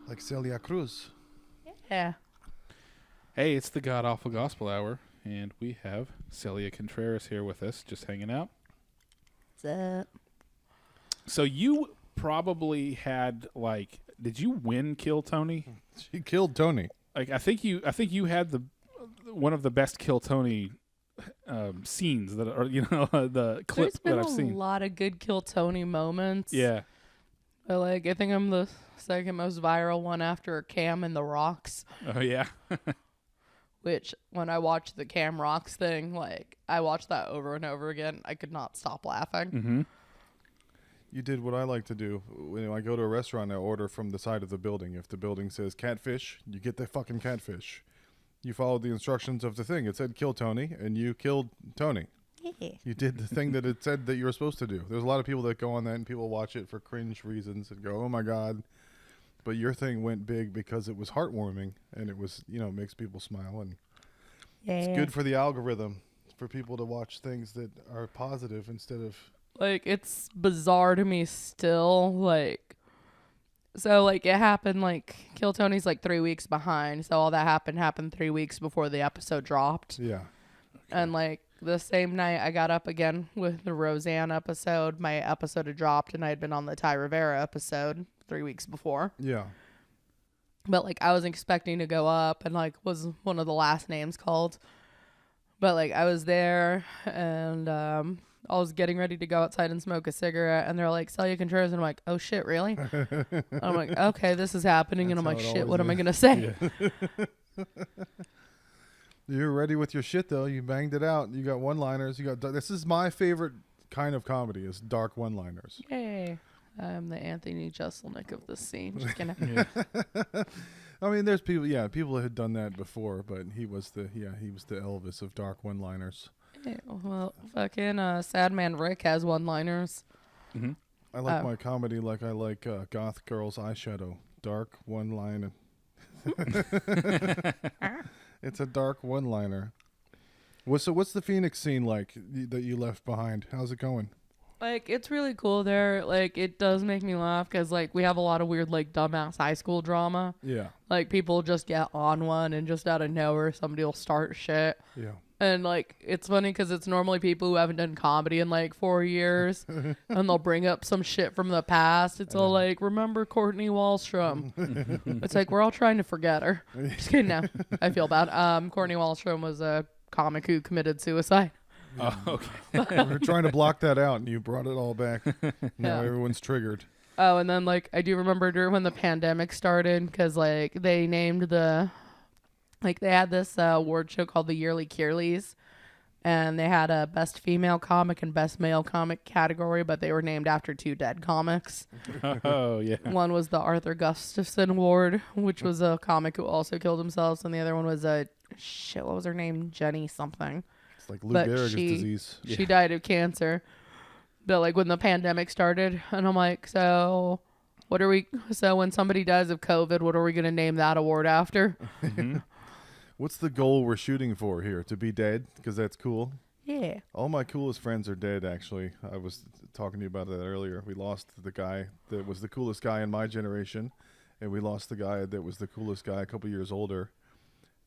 Like Celia Cruz. Yeah. Hey, it's the Godawful Gospel Hour, and we have Celia Contreras here with us, just hanging out. What's up? So you probably had did you win Kill Tony? She killed Tony. I think you had one of the best Kill Tony scenes that are the clip There's been that I've seen. a lot of good Kill Tony moments. Yeah. But, I think I'm the second most viral one after Cam and the Rocks. Oh yeah. Which, when I watched the Cam Rocks thing, I watched that over and over again. I could not stop laughing. Mm-hmm. You did what I like to do. When I go to a restaurant, I order from the side of the building. If the building says catfish, you get the fucking catfish. You followed the instructions of the thing. It said kill Tony, and you killed Tony. Yeah. You did the thing that it said that you were supposed to do. There's a lot of people that go on that, and people watch it for cringe reasons and go, oh my God. But your thing went big because it was heartwarming, and it was, makes people smile. And it's good for the algorithm, for people to watch things that are positive instead of... It's bizarre to me still, So, it happened, Kill Tony's, 3 weeks behind, so all that happened 3 weeks before the episode dropped. Yeah. And, the same night I got up again with the Roseanne episode, my episode had dropped, and I had been on the Ty Rivera episode 3 weeks before. Yeah. But, I was expecting to go up, and, was one of the last names called. But, I was there, and, I was getting ready to go outside and smoke a cigarette, and they're like, Celia Contreras, and I'm like, oh, shit, really? I'm like, okay, this is happening, and I'm like, shit, what am I going to say? Yeah. You're ready with your shit, though. You banged it out. You got one-liners. This is my favorite kind of comedy, is dark one-liners. Yay. I'm the Anthony Jeselnik of this scene. Just kidding. I mean, there's people that had done that before, but he was the Elvis of dark one-liners. Yeah, well, fucking Sad Man Rick has one-liners. Mm-hmm. I like my comedy like I like goth girls' eyeshadow. Dark one-liner. It's a dark one-liner. What's the Phoenix scene like that you left behind? How's it going? It's really cool there. It does make me laugh because, we have a lot of weird, dumbass high school drama. Yeah. People just get on one and just out of nowhere somebody will start shit. Yeah. And, it's funny because it's normally people who haven't done comedy in, 4 years. And they'll bring up some shit from the past. It's all remember Courtney Wallstrom? It's we're all trying to forget her. Just kidding now. I feel bad. Courtney Wallstrom was a comic who committed suicide. Oh, okay. We were trying to block that out, and you brought it all back. Now everyone's triggered. Oh, and then, I do remember during when the pandemic started because, they named the... they had this award show called the Yearly Kearleys, and they had a Best Female Comic and Best Male Comic category, but they were named after two dead comics. Oh, yeah. One was the Arthur Gustafson Award, which was a comic who also killed himself, and the other one was what was her name? Jenny something. It's like Lou Gehrig's disease. She died of cancer. But, when the pandemic started, and I'm like, so when somebody dies of COVID, what are we going to name that award after? Mm-hmm. What's the goal we're shooting for here? To be dead? Because that's cool. Yeah. All my coolest friends are dead, actually. I was talking to you about that earlier. We lost the guy that was the coolest guy in my generation, and we lost the guy that was the coolest guy a couple years older.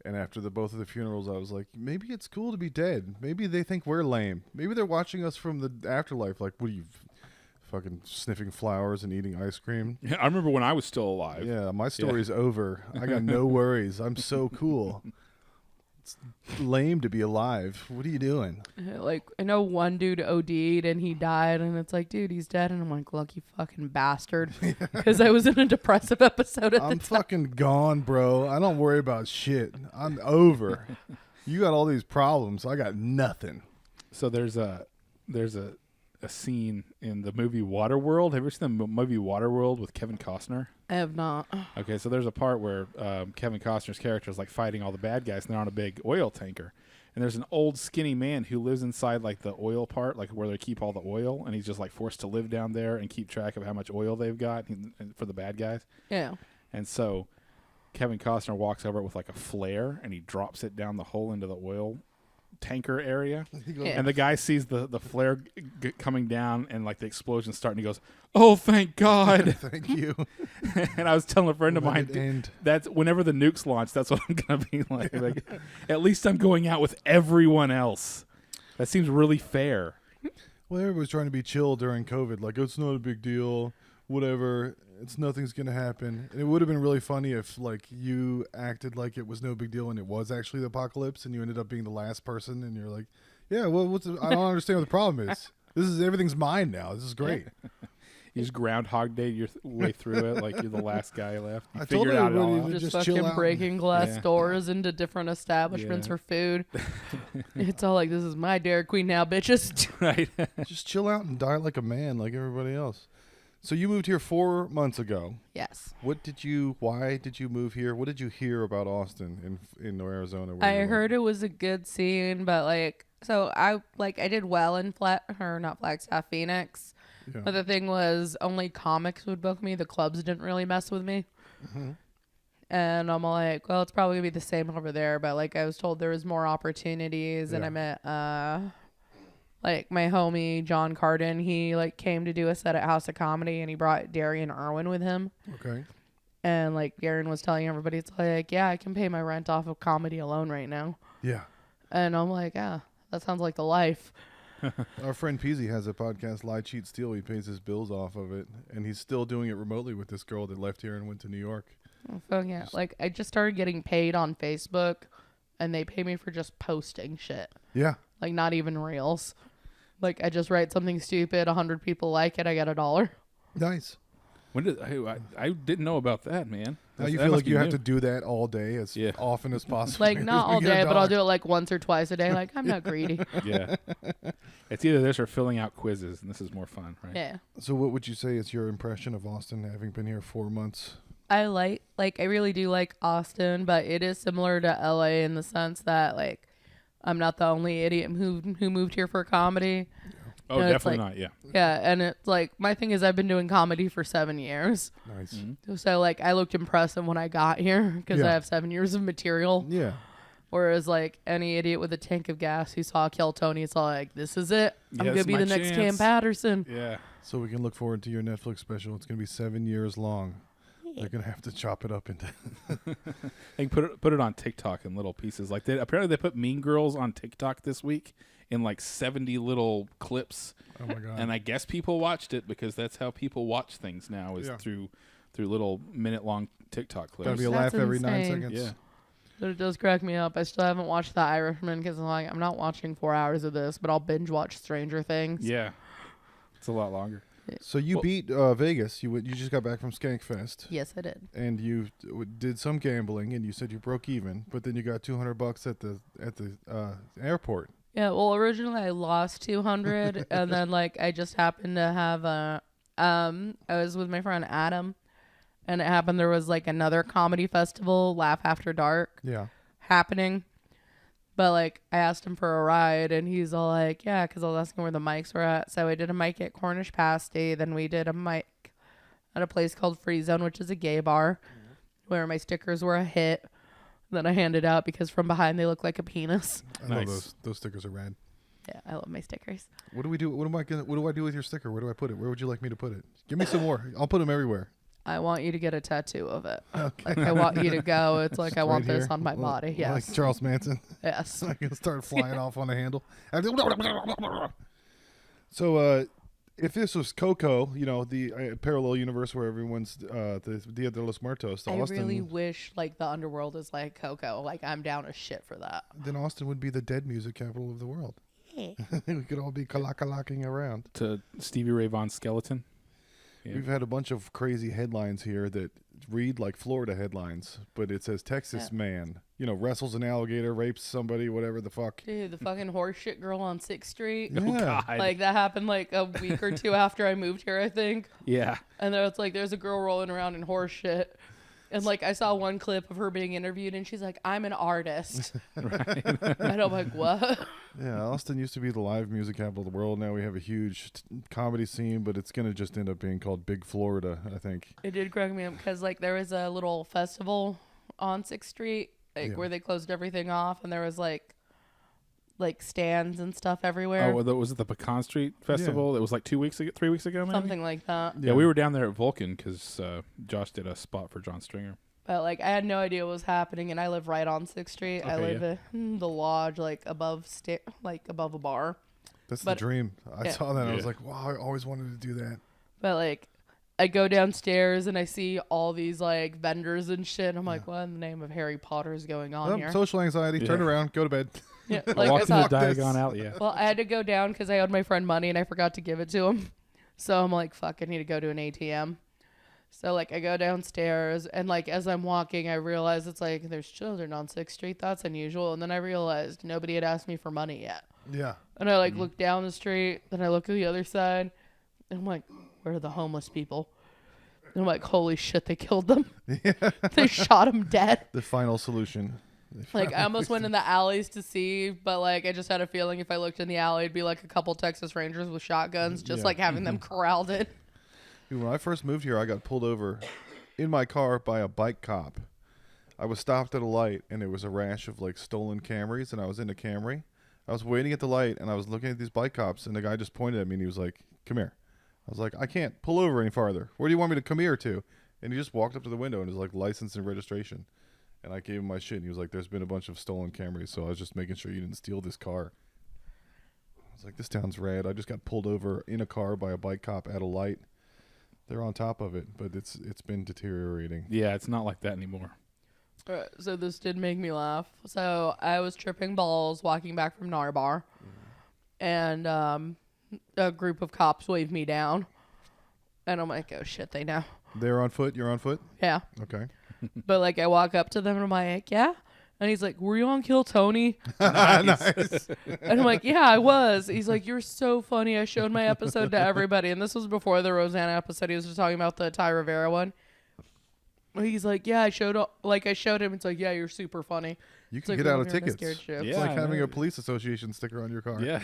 And after both of the funerals, I was like, maybe it's cool to be dead. Maybe they think we're lame. Maybe they're watching us from the afterlife. What are you, fucking sniffing flowers and eating ice cream? Yeah, I remember when I was still alive. Yeah, my story's over. I got no worries. I'm so cool. It's lame to be alive. What are you doing? I know one dude OD'd and he died, and it's dude, he's dead. And I'm like, lucky fucking bastard. Because I was in a depressive episode at the time. I'm fucking gone, bro. I don't worry about shit. I'm over. You got all these problems. I got nothing. So there's a scene in the movie Waterworld. Have you ever seen the movie Waterworld with Kevin Costner? I have not. Okay, so there's a part where Kevin Costner's character is fighting all the bad guys, and they're on a big oil tanker. And there's an old skinny man who lives inside the oil part, where they keep all the oil, and he's just forced to live down there and keep track of how much oil they've got for the bad guys. Yeah. And so Kevin Costner walks over with a flare, and he drops it down the hole into the oil tanker area, Yeah. and the guy sees the flare coming down and like the explosion starting. He goes, "Oh, thank God!" Thank you. And I was telling a friend of Let mine, it end. that's whenever the nukes launch, that's what I'm gonna be like. Like, at least I'm going out with everyone else. That seems really fair. Well, everybody was trying to be chill during COVID. Like, it's not a big deal. Whatever. Nothing's going to happen. And it would have been really funny if, like, you acted like it was no big deal and it was actually the apocalypse and you ended up being the last person and you're like, yeah, well, I don't understand what the problem is. Everything's mine now. This is great. You just Groundhog Day your way through it like you're the last guy left. You I told figured out it all everybody out. Just Just chill fucking out. breaking glass Yeah. doors into different establishments Yeah. for food. It's all like, this is my Dairy Queen now, bitches. Right. Just chill out and die like a man like everybody else. So you moved here 4 months ago. Yes. Why did you move here? What did you hear about Austin in Arizona? I heard it was a good scene, but like, so I did well in Flagstaff, Phoenix. Yeah. But the thing was, only comics would book me. The clubs didn't really mess with me. Mm-hmm. And I'm like, well, it's probably gonna be the same over there. But like, I was told there was more opportunities, and Yeah. I met like my homie John Carden. He like came to do a set at House of Comedy, and he brought Darian Irwin with him. Okay. And like Darian was telling everybody, it's like, yeah, I can pay my rent off of comedy alone right now. Yeah. And I'm like, yeah, that sounds like the life. Our friend Peasy has a podcast, Lie, Cheat, Steal. He pays his bills off of it, and he's still doing it remotely with this girl that left here and went to New York. Oh, fuck yeah. Like, I just started getting paid on Facebook, and they pay me for just posting shit. Yeah. Like, not even reels. Like, I just write something stupid, 100 people like it, I get $1. Nice. When did I didn't know about that, man. Now you That feel must like be you have new. to do that all day as Yeah. often as possible. Like, because not we all get a day, but I'll dollar. do it like once or twice a day. Like, I'm not greedy. Yeah. It's either this or filling out quizzes, and this is more fun, right? Yeah. So what would you say is your impression of Austin, having been here 4 months? I really do like Austin, but it is similar to LA in the sense that, like, I'm not the only idiot who moved here for comedy. Oh, No, it's definitely like- not. Yeah. Yeah, and it's like, my thing is I've been doing comedy for 7 years. Nice. Mm-hmm. So, like, I looked impressive when I got here because I Yeah. have 7 years of material. Yeah. Whereas, like, any idiot with a tank of gas who saw Kill Tony, it's all like, this is it. I'm Yeah, going this to be is the my next Cam chance. Patterson. Yeah. So we can look forward to your Netflix special. It's going to be 7 years long. They're going to have to chop it up into. They can put it on TikTok in little pieces. Like apparently they put Mean Girls on TikTok this week in like 70 little clips, Oh my god. and I guess people watched it because that's how people watch things now is Yeah. through little minute-long TikTok Gotta clips. be a That's laugh every 9 insane. seconds. Yeah. But it does crack me up. I still haven't watched The Irishman because I'm like, I'm not watching 4 hours of this, but I'll binge watch Stranger Things. Yeah. It's a lot longer. So you Well- beat Vegas. You just got back from Skankfest, Yes, I did. and you did some gambling, and you said you broke even, but then you got $200 at the airport. Yeah, well, originally I lost 200, and then like I just happened to have I was with my friend Adam, and it happened there was like another comedy festival, Laugh After Dark, Yeah. happening. But like I asked him for a ride, and he's all like, "Yeah," because I was asking where the mics were at. So I did a mic at Cornish Pasty, then we did a mic at a place called Free Zone, which is a gay bar, where my stickers were a hit. That I handed out because from behind they look like a penis. I Nice. love those stickers are rad. Yeah, I love my stickers. What do we do? What do I do with your sticker? Where do I put it? Where would you like me to put it? Give me some more. I'll put them everywhere. I want you to get a tattoo of it. Okay. Like I want you to go. It's like I want Right this here? on my Well, body. Yes. Like Charles Manson. Yes. I can start flying off on a handle. So, if this was Coco, the parallel universe where everyone's the Dia de los Muertos, I Austin, really wish like the underworld is like Coco. Like I'm down as shit for that. then Austin would be the dead music capital of the world. We could all be kalakalaking around. To Stevie Ray Vaughan's skeleton. Yeah. We've had a bunch of crazy headlines here that read like Florida headlines, but it says Texas Yeah. man, wrestles an alligator, rapes somebody, whatever the fuck. Dude, the fucking horseshit girl on 6th Street. Oh, Yeah. God. Like that happened like a week or two after I moved here, I think. Yeah. And there's a girl rolling around in horseshit. And like I saw one clip of her being interviewed, and she's like, "I'm an artist." Right. And I'm like, "What?" Yeah, Austin used to be the live music capital of the world. Now we have a huge comedy scene, but it's going to just end up being called Big Florida, I think. It did crack me up because like there was a little festival on 6th Street Yeah. where they closed everything off, and there was like like stands and stuff everywhere. Oh, was it the Pecan Street Festival? It was like 2 weeks ago, 3 weeks ago, maybe? Something like that. Yeah, we were down there at Vulcan because Josh did a spot for John Stringer. But like I had no idea what was happening, and I live right on 6th Street. I live in the lodge, like above above a bar. That's the dream. I saw that. And I was like, wow, I always wanted to do that. But like, I go downstairs and I see all these like vendors and shit. I'm like, what in the name of Harry Potter is going on here? Social anxiety. Turn around. Go to bed. Yeah, like walk through the Diagon alley. Yeah. Well, I had to go down because I owed my friend money and I forgot to give it to him. So I'm like, fuck, I need to go to an ATM. So like I go downstairs and like as I'm walking, I realize it's like there's children on 6th Street. That's unusual. And then I realized nobody had asked me for money yet. Yeah. And I like look down the street, then I look at the other side, and I'm like, where are the homeless people? And I'm like, holy shit, they killed them. Yeah. They shot them dead. The final solution. Like I almost went in the alleys to see, but like I just had a feeling if I looked in the alley, it'd be like a couple Texas Rangers with shotguns, just like having them corralled in. Dude, when I first moved here, I got pulled over in my car by a bike cop. I was stopped at a light, and it was a rash of like stolen Camrys, and I was in a Camry. I was waiting at the light, and I was looking at these bike cops, and the guy just pointed at me, and he was like, come here. I was like, I can't pull over any farther. Where do you want me to come here to? And he just walked up to the window, and it was like license and registration. And I gave him my shit, and he was like, there's been a bunch of stolen Camrys, so I was just making sure you didn't steal this car. I was like, this town's rad. I just got pulled over in a car by a bike cop at a light. They're on top of it, but it's been deteriorating. Yeah, it's not like that anymore. So this did make me laugh. So I was tripping balls walking back from Narbar, and a group of cops waved me down, and I'm like, oh shit, they know. They're on foot? You're on foot? Yeah. Okay. But like I walk up to them and I'm like, yeah. And he's like, were you on Kill Tony? Nice. And I'm like, yeah, I was. He's like, you're so funny. I showed my episode to everybody. And this was before the Rosanna episode. He was just talking about the Ty Rivera one. He's like, yeah, I showed him. It's like, yeah, you're super funny. You It's can like get out when of you're in a tickets. scared ship. It's Yeah, like I having know. a police association sticker on your car. Yeah.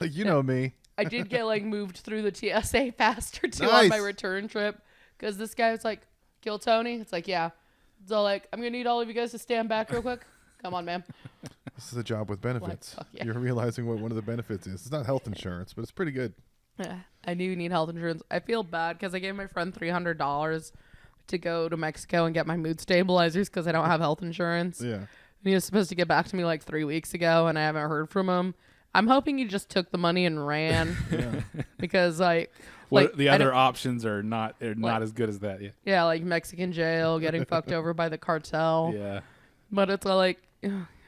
Like, you know me. I did get like moved through the TSA faster too on Nice. my return trip. Because this guy was like, Kill Tony? It's like, yeah. So like, I'm going to need all of you guys to stand back real quick. Come on, man. This is a job with benefits. fuck yeah. You're realizing what one of the benefits is. It's not health insurance, but it's pretty good. I do need health insurance. I feel bad because I gave my friend $300 to go to Mexico and get my mood stabilizers because I don't have health insurance. Yeah. And he was supposed to get back to me like 3 weeks ago, and I haven't heard from him. I'm hoping he just took the money and ran because like The I other don't- options are not as good as that. Yeah. yeah, like Mexican jail, getting fucked over by the cartel. Yeah. But it's like,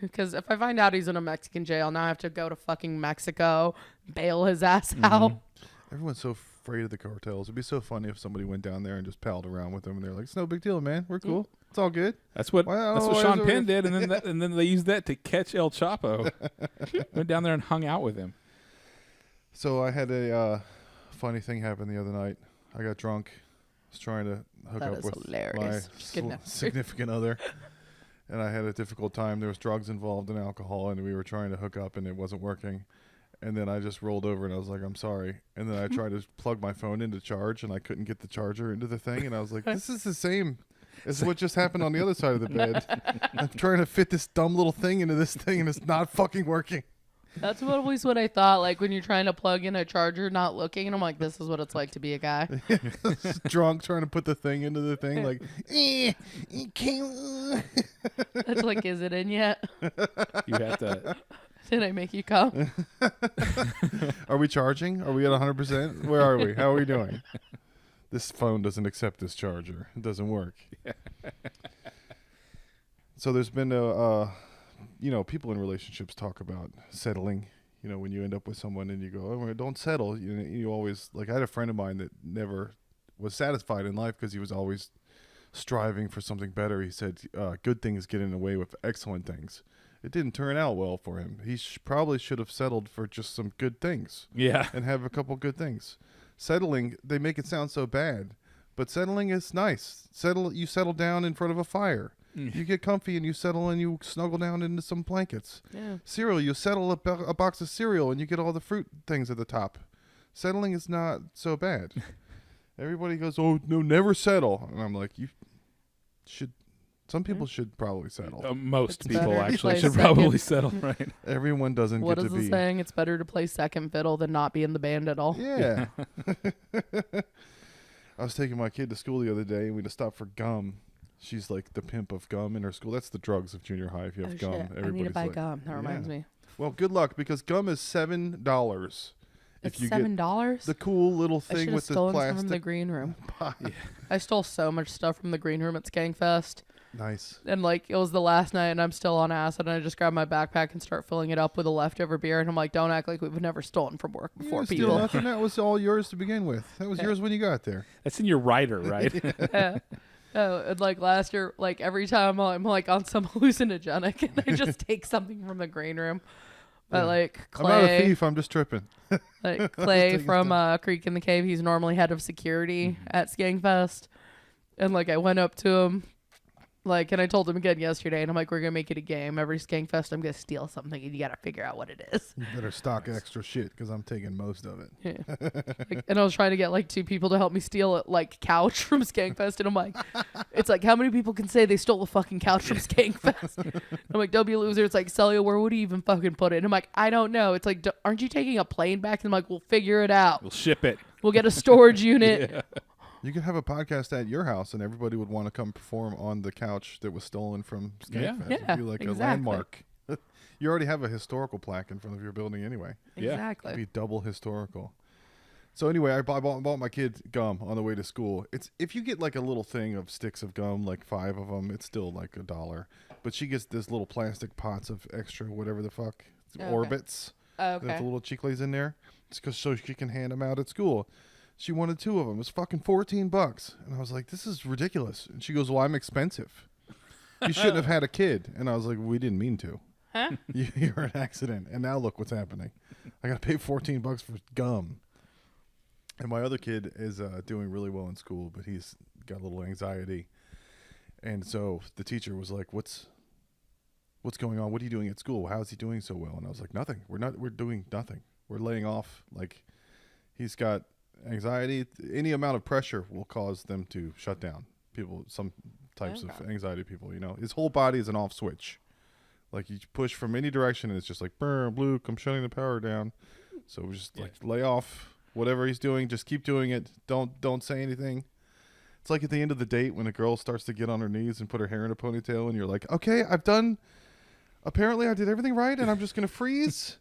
because if I find out he's in a Mexican jail, now I have to go to fucking Mexico, bail his ass out. Everyone's so afraid of the cartels. It'd be so funny if somebody went down there and just palled around with them, and they're like, "It's no big deal, man. We're cool. It's all good." That's what Why Sean is Penn it- did, and then they used that to catch El Chapo. Went down there and hung out with him. So I had a funny thing happen the other night. I got drunk. I was trying to hook That up is with hilarious. Just kidding. my significant other, and I had a difficult time. There was drugs involved and alcohol, and we were trying to hook up, and it wasn't working. And then I just rolled over and I was like, I'm sorry. And then I tried to plug my phone into charge, and I couldn't get the charger into the thing. And I was like, this is the same as what just happened on the other side of the bed. I'm trying to fit this dumb little thing into this thing, and it's not fucking working. That's always what I thought. Like when you're trying to plug in a charger, not looking, and I'm like, this is what it's like to be a guy. Drunk, trying to put the thing into the thing, like, it can't. That's like, is it in yet? You have to. Did I make you come? Are we charging? Are we at 100%? Where are we? How are we doing? This phone doesn't accept this charger. It doesn't work. So there's been people in relationships talk about settling. You know, when you end up with someone and you go, oh, don't settle. You always, like, I had a friend of mine that never was satisfied in life because he was always striving for something better. He said, good things get in the way with excellent things. It didn't turn out well for him. He probably should have settled for just some good things. Yeah. And have a couple good things. Settling, they make it sound so bad, but settling is nice. You settle down in front of a fire. You get comfy and you settle and you snuggle down into some blankets. Yeah. Cereal, you settle a box of cereal and you get all the fruit things at the top. Settling is not so bad. Everybody goes, oh, no, never settle. And I'm like, you should Some people should probably settle. Most It's people better to actually play should second. probably settle, right? Everyone doesn't What get is to the be. saying? It's better to play second fiddle than not be in the band at all. Yeah. I was taking my kid to school the other day, and we had to stop for gum. She's like the pimp of gum in her school. That's the drugs of junior high. If you have gum, Shit. I need to everybody's buy like, gum. That reminds me. well, good luck because gum is $7. It's If you $7. get the cool little I should thing have with the stolen some from the plastic. green room. pie. I stole so much stuff from the green room at Skankfest. Nice. And like it was the last night and I'm still on acid and I just grab my backpack and start filling it up with a leftover beer and I'm like, don't act like we've never stolen from work You before, didn't steal people. nothing. That was all yours to begin with. That was yours when you got there. That's in your rider, right? Yeah. Oh, and like last year, like every time I'm like on some hallucinogenic and I just take something from the green room. But Yeah. like I'm not a Clay, thief. I'm just tripping. like Clay taking from Creek in the Cave, he's normally head of security at Skankfest. And like I went up to him, like, and I told him again yesterday, and I'm like, we're gonna make it a game. Every Skankfest, I'm gonna steal something, and you gotta figure out what it is. You better stock extra shit because I'm taking most of it. Yeah. Like, and I was trying to get like 2 people to help me steal a like couch from Skankfest, and I'm like, it's like how many people can say they stole a fucking couch from Skankfest? I'm like, W loser. It's like Celia, where would he even fucking put it? And I'm like, I don't know. It's like, aren't you taking a plane back? And I'm like, we'll figure it out. We'll ship it. We'll get a storage unit. You could have a podcast at your house, and everybody would want to come perform on the couch that was stolen from Yeah. Skankfest. Yeah, It'd be like a exactly. landmark. You already have a historical plaque in front of your building anyway. Yeah. Exactly. It'd be double historical. So anyway, I bought my kid gum on the way to school. It's if you get like a little thing of sticks of gum, like 5 of them, it's still like $1. But she gets this little plastic pots of extra whatever the fuck Okay. Orbits. Oh, With the okay. little chicles in there. It's so she can hand them out at school. She wanted 2 of them. It was fucking $14. And I was like, this is ridiculous. And she goes, well, I'm expensive. You shouldn't have had a kid. And I was like, we didn't mean to. Huh? You're an accident. And now look what's happening. I got to pay $14 for gum. And my other kid is doing really well in school, but he's got a little anxiety. And so the teacher was like, what's going on? What are you doing at school? How is he doing so well? And I was like, nothing. We're doing nothing. We're laying off. Like, he's got anxiety. Any amount of pressure will cause them to shut down. People, some types of Okay. anxiety people, you know. His whole body is an off switch. Like, you push from any direction and it's just like, burn, Luke, I'm shutting the power down. So we just like lay off whatever he's doing. Just keep doing it. Don't say anything. It's like at the end of the date when a girl starts to get on her knees and put her hair in a ponytail and you're like, okay, apparently I did everything right and I'm just going to freeze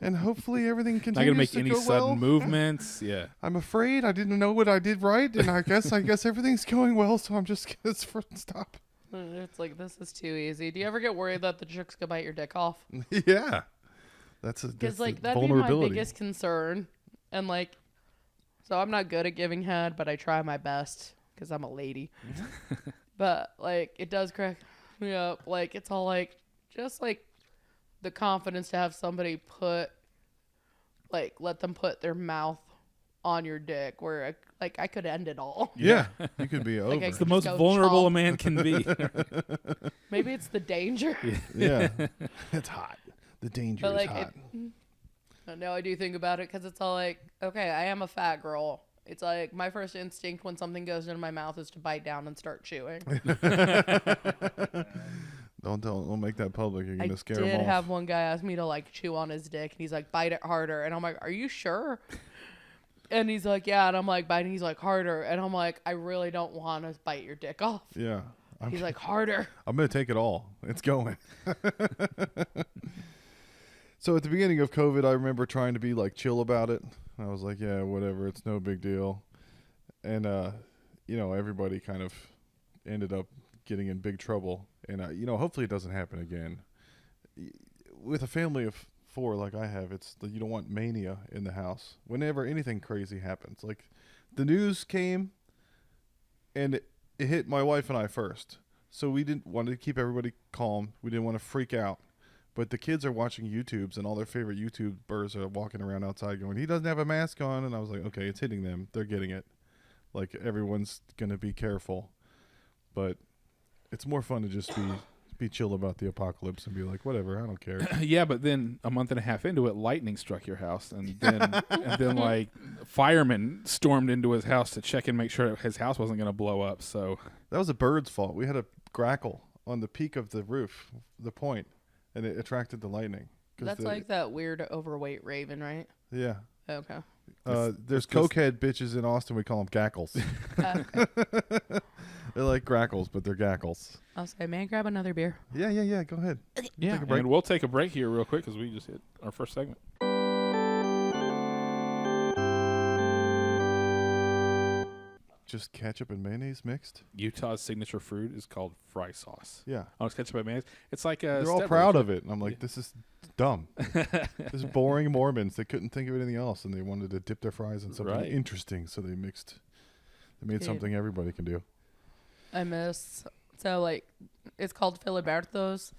and hopefully everything Not continues gonna make to any go sudden well. movements. Yeah. I'm afraid I didn't know what I did right and I guess everything's going well, so I'm just going to stop. It's like, this is too easy. Do you ever get worried that the chick's gonna bite your dick off? Yeah. That's Because the like that'd be my vulnerability. biggest concern, and like, so I'm not good at giving head, but I try my best because I'm a lady. But like, it does crack me up. Like, it's all like, just like the confidence to have somebody let them put their mouth on your dick, where I could end it all. Yeah. You could be over. I It's the Just most go vulnerable chomp. a man can be. Maybe it's the danger. Yeah. It's hot. The danger But is like, hot. now I do think about it because it's all like, okay, I am a fat girl. It's like my first instinct when something goes into my mouth is to bite down and start chewing. Don't make that public. You're I gonna scare did him off. have one guy ask me to like chew on his dick, and he's like, bite it harder, and I'm like, are you sure? And he's like, yeah, and I'm like biting. He's like, harder, and I'm like, I really don't want to bite your dick off. Yeah. He's like, harder. I'm gonna take it all. It's going. So at the beginning of COVID, I remember trying to be like chill about it. I was like, yeah, whatever. It's no big deal. And everybody kind of ended up getting in big trouble. And hopefully it doesn't happen again. With a family of 4 like I have, it's you don't want mania in the house. Whenever anything crazy happens, like the news came, and it hit my wife and I first. So we didn't want to keep everybody calm. We didn't want to freak out. But the kids are watching YouTubes, and all their favorite YouTubers are walking around outside going, he doesn't have a mask on. And I was like, okay, it's hitting them. They're getting it. Like, everyone's going to be careful. But it's more fun to just be chill about the apocalypse and be like, whatever, I don't care. Yeah, but then a month and a half into it, lightning struck your house, and then like firemen stormed into his house to check and make sure his house wasn't going to blow up. So That was a bird's fault. We had a grackle on the peak of the roof, the point, and it attracted the lightning. That's like that weird overweight raven, right? Yeah. Okay. There's cokehead bitches in Austin. We call them gackles. Okay. They're like grackles, but they're gackles. I'll say, man, grab another beer. Yeah. Go ahead. yeah, Take a break. and we'll take a break here real quick because we just hit our first segment. Just ketchup and mayonnaise mixed. Utah's signature fruit is called fry sauce. Yeah. Oh, it's ketchup and mayonnaise. It's like They're all proud of it. And I'm like, this is dumb. This is boring Mormons. They couldn't think of anything else, and they wanted to dip their fries in something interesting, so they made something everybody can do. I miss, so like, it's called Filiberto's,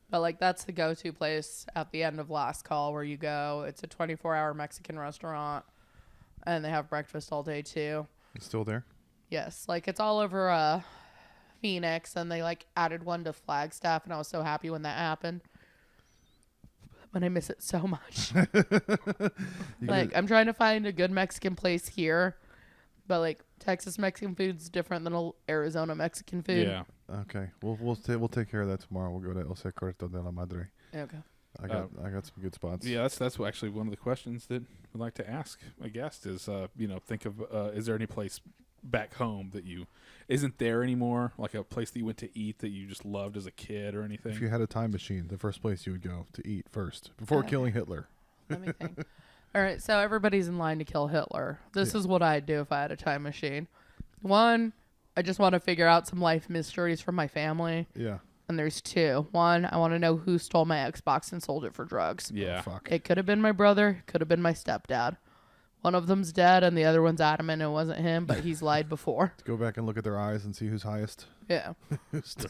but like that's the go-to place at the end of last call where you go. It's a 24-hour Mexican restaurant, and they have breakfast all day too. It's still there? Yes, like it's all over Phoenix, and they like added one to Flagstaff, and I was so happy when that happened. But I miss it so much. Like I'm trying to find a good Mexican place here, but like Texas Mexican food's different than Arizona Mexican food. Yeah. Okay. We'll take care of that tomorrow. We'll go to El Secreto de la Madre. Okay. I got some good spots. Yeah, that's actually one of the questions that we'd like to ask a guest is, think of, is there any place back home that isn't there anymore, like a place that you went to eat that you just loved as a kid or anything? If you had a time machine, the first place you would go to eat first before killing Hitler. Let me think. All right, so everybody's in line to kill Hitler. This is what I'd do if I had a time machine. One, I just want to figure out some life mysteries from my family. Yeah. And there's two. One, I want to know who stole my Xbox and sold it for drugs. Yeah. Oh, fuck. It could have been my brother. Could have been my stepdad. One of them's dead, and the other one's adamant it wasn't him, but he's lied before. Go back and look at their eyes and see who's highest. Yeah.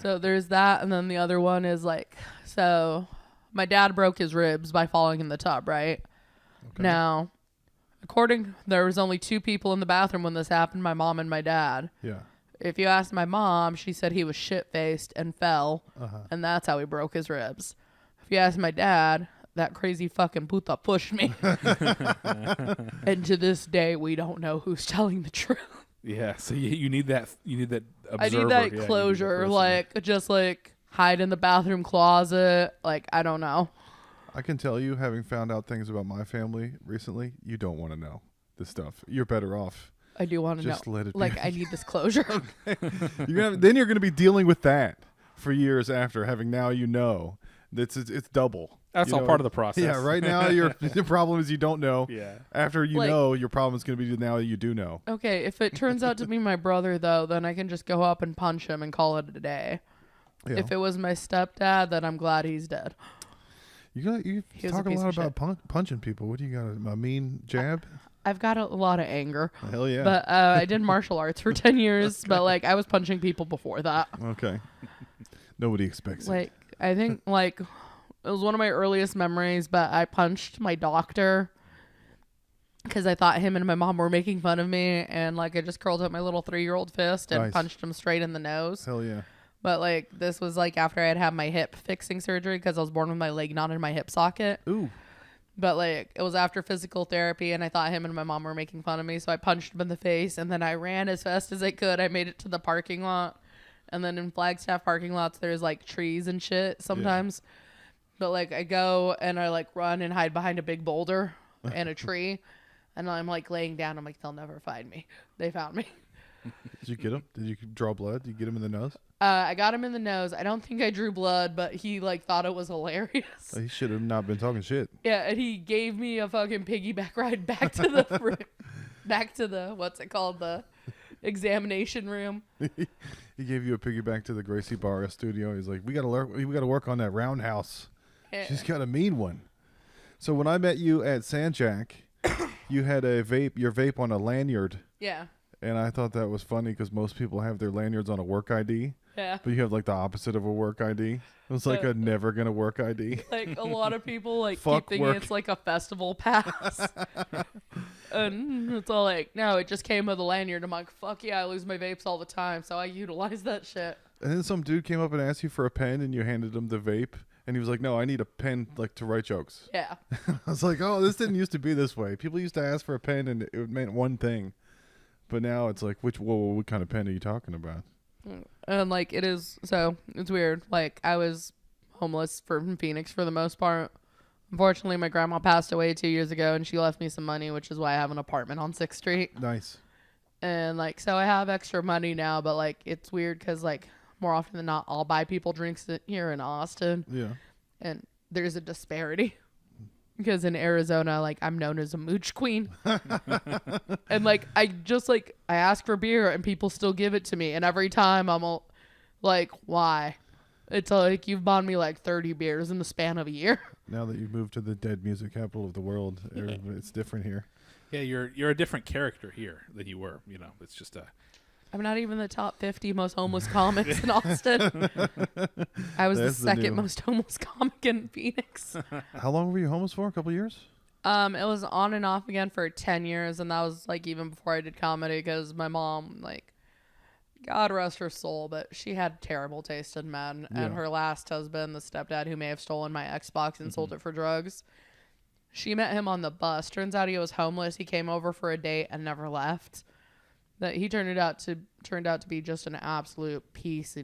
So there's that, and then the other one is like, so my dad broke his ribs by falling in the tub, right? Okay. Now, there was only two people in the bathroom when this happened, my mom and my dad. Yeah. If you ask my mom, she said he was shit-faced and fell, Uh-huh. and that's how he broke his ribs. If you ask my dad, that crazy fucking puta pushed me. And to this day, we don't know who's telling the truth. Yeah, so you need that. You need that. Observer. I need that Yeah, closure, just hide in the bathroom closet. Like, I don't know. I can tell you, having found out things about my family recently, you don't want to know this stuff. You're better off. I do want to know. Just let it be. Like, I need this closure. Then you're going to be dealing with that for years after, having now you know. It's double. That's all part of the process. Yeah, right now your problem is you don't know. Yeah. After you know, your problem is going to be now you do know. Okay, if it turns out to be my brother, though, then I can just go up and punch him and call it a day. Yeah. If it was my stepdad, then I'm glad he's dead. You He was talk a a piece lot of about punching people. What do you got? A mean jab? I've got a lot of anger. Hell yeah. But I did martial arts for 10 years, but like I was punching people before that. Okay. Nobody expects it. Like, I think like it was one of my earliest memories, but I punched my doctor because I thought him and my mom were making fun of me, and like I just curled up my little 3-year-old fist and Nice. punched him straight in the nose. Hell yeah. But like this was like after I had had my hip fixing surgery because I was born with my leg not in my hip socket. Ooh. But like it was after physical therapy, and I thought him and my mom were making fun of me, so I punched him in the face, and then I ran as fast as I could. I made it to the parking lot, and then in Flagstaff parking lots there's like trees and shit sometimes. Yeah. But like I go and I like run and hide behind a big boulder and a tree, and I'm like laying down. I'm like, they'll never find me. They found me. Did you get him? Did you draw blood? Did you get him in the nose? I got him in the nose. I don't think I drew blood, but he like thought it was hilarious. He should have not been talking shit. Yeah, and he gave me a fucking piggyback ride back to the what's it called, the examination room. He gave you a piggyback to the Gracie Barra studio. He's like, we gotta work on that roundhouse. Yeah. She's got a mean one. So when I met you at Sandjack, you had your vape on a lanyard. Yeah. And I thought that was funny because most people have their lanyards on a work ID. Yeah. But you have like the opposite of a work ID. It was like a never gonna work ID. Like a lot of people like Fuck keep thinking work. it's like a festival pass. And it's all like, no, it just came with a lanyard. I'm like, fuck yeah, I lose my vapes all the time, so I utilize that shit. And then some dude came up and asked you for a pen, and you handed him the vape, and he was like, "No, I need a pen like to write jokes." Yeah. I was like, "Oh, this didn't used to be this way. People used to ask for a pen, and it meant one thing, but now it's like, what kind of pen are you talking about?" And like it is, so it's weird. Like I was homeless from Phoenix for the most part. Unfortunately, my grandma passed away 2 years ago, and she left me some money, which is why I have an apartment on 6th Street. Nice. And like, so I have extra money now, but like, it's weird because like more often than not, I'll buy people drinks here in Austin, Yeah. and there's a disparity because in Arizona, like I'm known as a mooch queen, and like I ask for beer and people still give it to me, and every time I'm all, like, why? It's like you've bought me like 30 beers in the span of a year. Now that you've moved to the dead music capital of the world, it's different here. Yeah, you're a different character here than you were. You know, it's just a. I'm not even the top 50 most homeless comics in Austin. I was the second most homeless comic in Phoenix. How long were you homeless for? A couple years? It was on and off again for 10 years, and that was like even before I did comedy because my mom, like, God rest her soul, but she had terrible taste in men. Yeah. And her last husband, the stepdad who may have stolen my Xbox and sold it for drugs, she met him on the bus. Turns out he was homeless. He came over for a date and never left. That he turned out to be just an absolute piece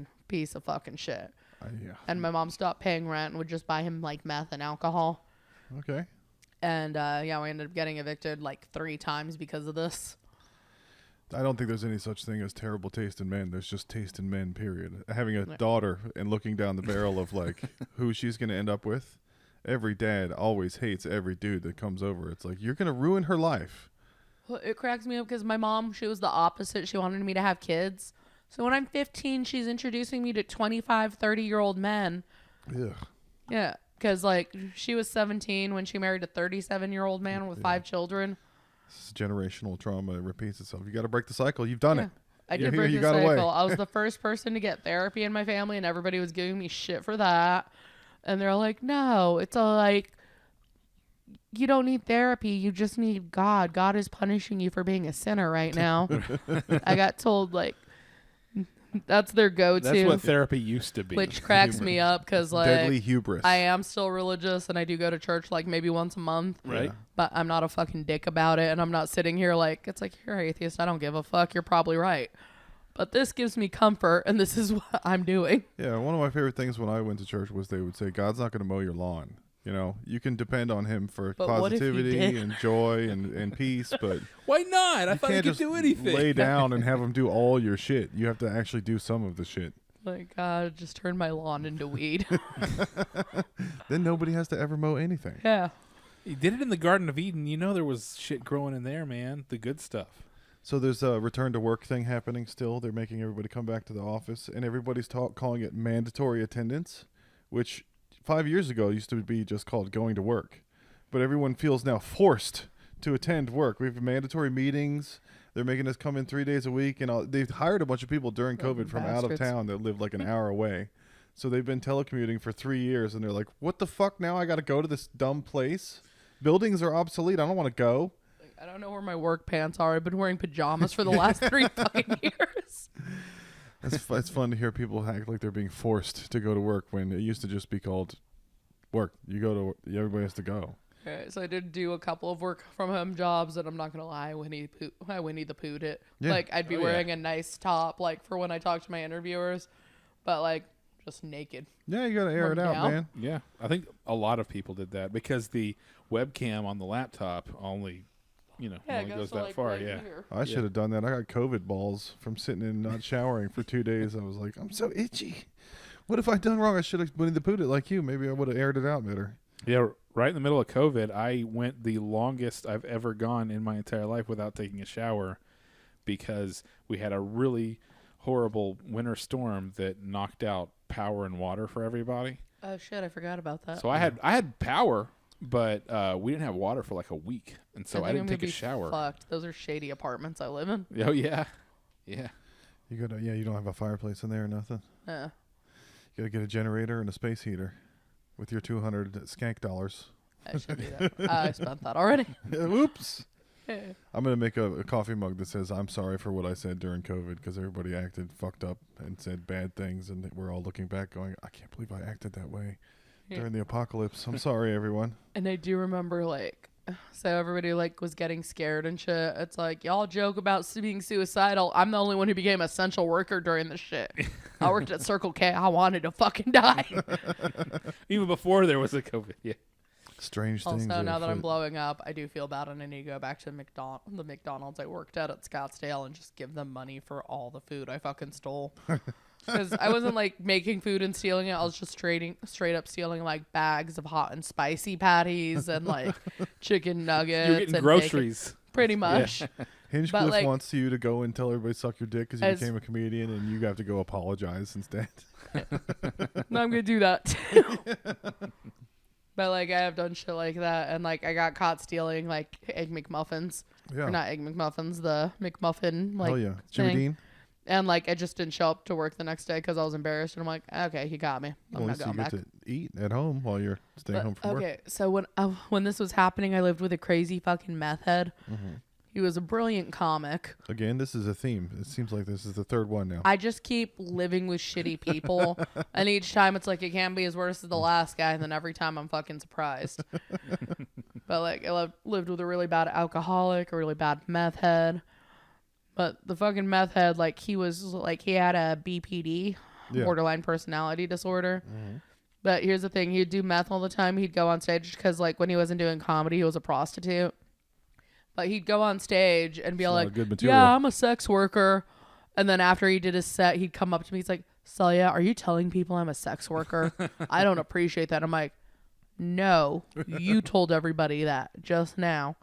of fucking shit. Yeah. And my mom stopped paying rent and would just buy him like meth and alcohol. Okay. And yeah, we ended up getting evicted like 3 times because of this. I don't think there's any such thing as terrible taste in men. There's just taste in men, period. Having a Yeah. daughter and looking down the barrel of like who she's going to end up with. Every dad always hates every dude that comes over. It's like, you're going to ruin her life. Well, it cracks me up because my mom, she was the opposite. She wanted me to have kids. So when I'm 15, she's introducing me to 25, 30-year-old men. Ugh. Yeah, because like she was 17 when she married a 37-year-old man with 5 children. This is generational trauma. It repeats itself. You got to break the cycle. You've done it. I You're did here, break you the got away. cycle. I was the first person to get therapy in my family, and everybody was giving me shit for that. And they're like, no, it's a like, you don't need therapy. You just need God. God is punishing you for being a sinner right now. I got told, like, that's their go-to. That's what therapy used to be. Which cracks me up because, like, Deadly hubris. I am still religious and I do go to church, like, maybe once a month. right? Yeah. But I'm not a fucking dick about it. And I'm not sitting here like, it's like, you're atheist. I don't give a fuck. You're probably right. But this gives me comfort, and this is what I'm doing. Yeah, one of my favorite things when I went to church was they would say, God's not going to mow your lawn. You know, you can depend on him for But what if he positivity did? and joy and peace, but Why not? I you thought you can't could just do anything. lay down and have him do all your shit. You have to actually do some of the shit. Like, God, just turned my lawn into weed. Then nobody has to ever mow anything. Yeah. You did it in the Garden of Eden. You know there was shit growing in there, man. The good stuff. So there's a return to work thing happening still. They're making everybody come back to the office, and everybody's calling it mandatory attendance, which 5 years ago used to be just called going to work. But everyone feels now forced to attend work. We have mandatory meetings. They're making us come in 3 days a week, and they've hired a bunch of people during COVID from out of bastards. town that live like an hour away. So they've been telecommuting for 3 years, and they're like, what the fuck now? I got to go to this dumb place? Buildings are obsolete. I don't want to go. I don't know where my work pants are. I've been wearing pajamas for the last 3 fucking years. It's fun to hear people act like they're being forced to go to work when it used to just be called work. You go to everybody has to go. Okay, so I did do a couple of work from home jobs, and I'm not gonna lie, I Winnie the Pooh'd it. Yeah. Like I'd be Oh, yeah. wearing a nice top, like for when I talk to my interviewers, but like just naked. Yeah, you got to air it Well, out, now- man. Yeah, I think a lot of people did that because the webcam on the laptop only, only goes to, that like, far. right Yeah. here. I should have done that. I got COVID balls from sitting in not showering for 2 days. I was like, I'm so itchy. What have I done wrong? I should have Winnie the Pooh'd it like you. Maybe I would have aired it out better. Yeah, right in the middle of COVID, I went the longest I've ever gone in my entire life without taking a shower because we had a really horrible winter storm that knocked out power and water for everybody. Oh shit, I forgot about that. So I had power, but we didn't have water for like a week, and so think I I'm didn't gonna take a be shower. Fucked. Those are shady apartments I live in. Oh yeah, yeah. You don't have a fireplace in there or nothing. Yeah. You got to get a generator and a space heater with your 200 skank dollars. I should do that. I spent that already. Oops. I'm gonna make a coffee mug that says "I'm sorry for what I said during COVID" because everybody acted fucked up and said bad things, and we're all looking back going, "I can't believe I acted that way during the apocalypse." I'm sorry, everyone. And I do remember, like, so everybody, like, was getting scared and shit. It's like, y'all joke about being suicidal. I'm the only one who became an essential worker during this shit. I worked at Circle K. I wanted to fucking die. Even before there was a COVID. Yeah. Strange things. Also, now that I'm blowing up, I do feel bad, and I need to go back to the McDonald's I worked at Scottsdale and just give them money for all the food I fucking stole. Because I wasn't, like, making food and stealing it. I was just straight up stealing, like, bags of hot and spicy patties and, like, chicken nuggets. You're getting and groceries. bacon. Pretty much. Yeah. Hinchcliffe like, wants you to go and tell everybody suck your dick because you became a comedian, and you have to go apologize instead. No, I'm gonna do that too. But, like, I have done shit like that, and, like, I got caught stealing, like, Egg McMuffins. Yeah. Or not Egg McMuffins, the McMuffin, like, Hell yeah. Jimmy thing. Dean? And, like, I just didn't show up to work the next day because I was embarrassed. And I'm like, okay, he got me. I'm Well, not so going you back. get to eat at home while you're staying home from work. Okay, so when this was happening, I lived with a crazy fucking meth head. Mm-hmm. He was a brilliant comic. Again, this is a theme. It seems like this is the third one now. I just keep living with shitty people. And each time it's like, it can't be as worse as the last guy. And then every time I'm fucking surprised. But, like, I lived with a really bad alcoholic, a really bad meth head. But the fucking meth head, like, he was, like, he had a BPD, borderline personality disorder. Mm-hmm. But here's the thing. He'd do meth all the time. He'd go on stage because, like, when he wasn't doing comedy, he was a prostitute. But he'd go on stage and be like, yeah, I'm a sex worker. And then after he did his set, he'd come up to me. He's like, Celia, are you telling people I'm a sex worker? I don't appreciate that. I'm like, no, you told everybody that just now.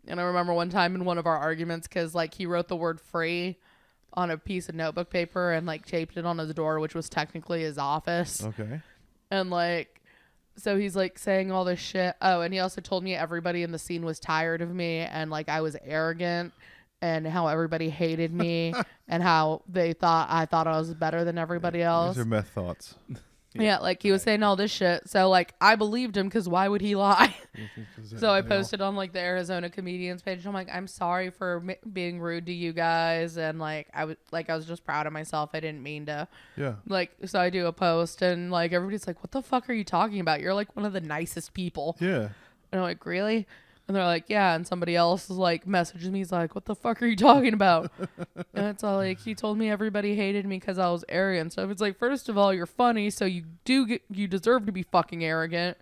And I remember one time in one of our arguments, because, like, he wrote the word free on a piece of notebook paper and, like, taped it on his door, which was technically his office. Okay. And, like, so he's, like, saying all this shit. Oh, and he also told me everybody in the scene was tired of me and, like, I was arrogant and how everybody hated me and how I thought I was better than everybody else. These are meth thoughts. Yeah, like, he was saying all this shit. So, like, I believed him because why would he lie? So I posted on, like, the Arizona Comedians page. I'm like, I'm sorry for being rude to you guys. And, like, I was just proud of myself. I didn't mean to. Yeah. Like, so I do a post and, like, everybody's like, what the fuck are you talking about? You're, like, one of the nicest people. Yeah. And I'm like, really? And they're like, yeah. And somebody else like messages me. He's like, what the fuck are you talking about? And it's all like, he told me everybody hated me because I was arrogant. So it's like, first of all, you're funny. So you deserve to be fucking arrogant.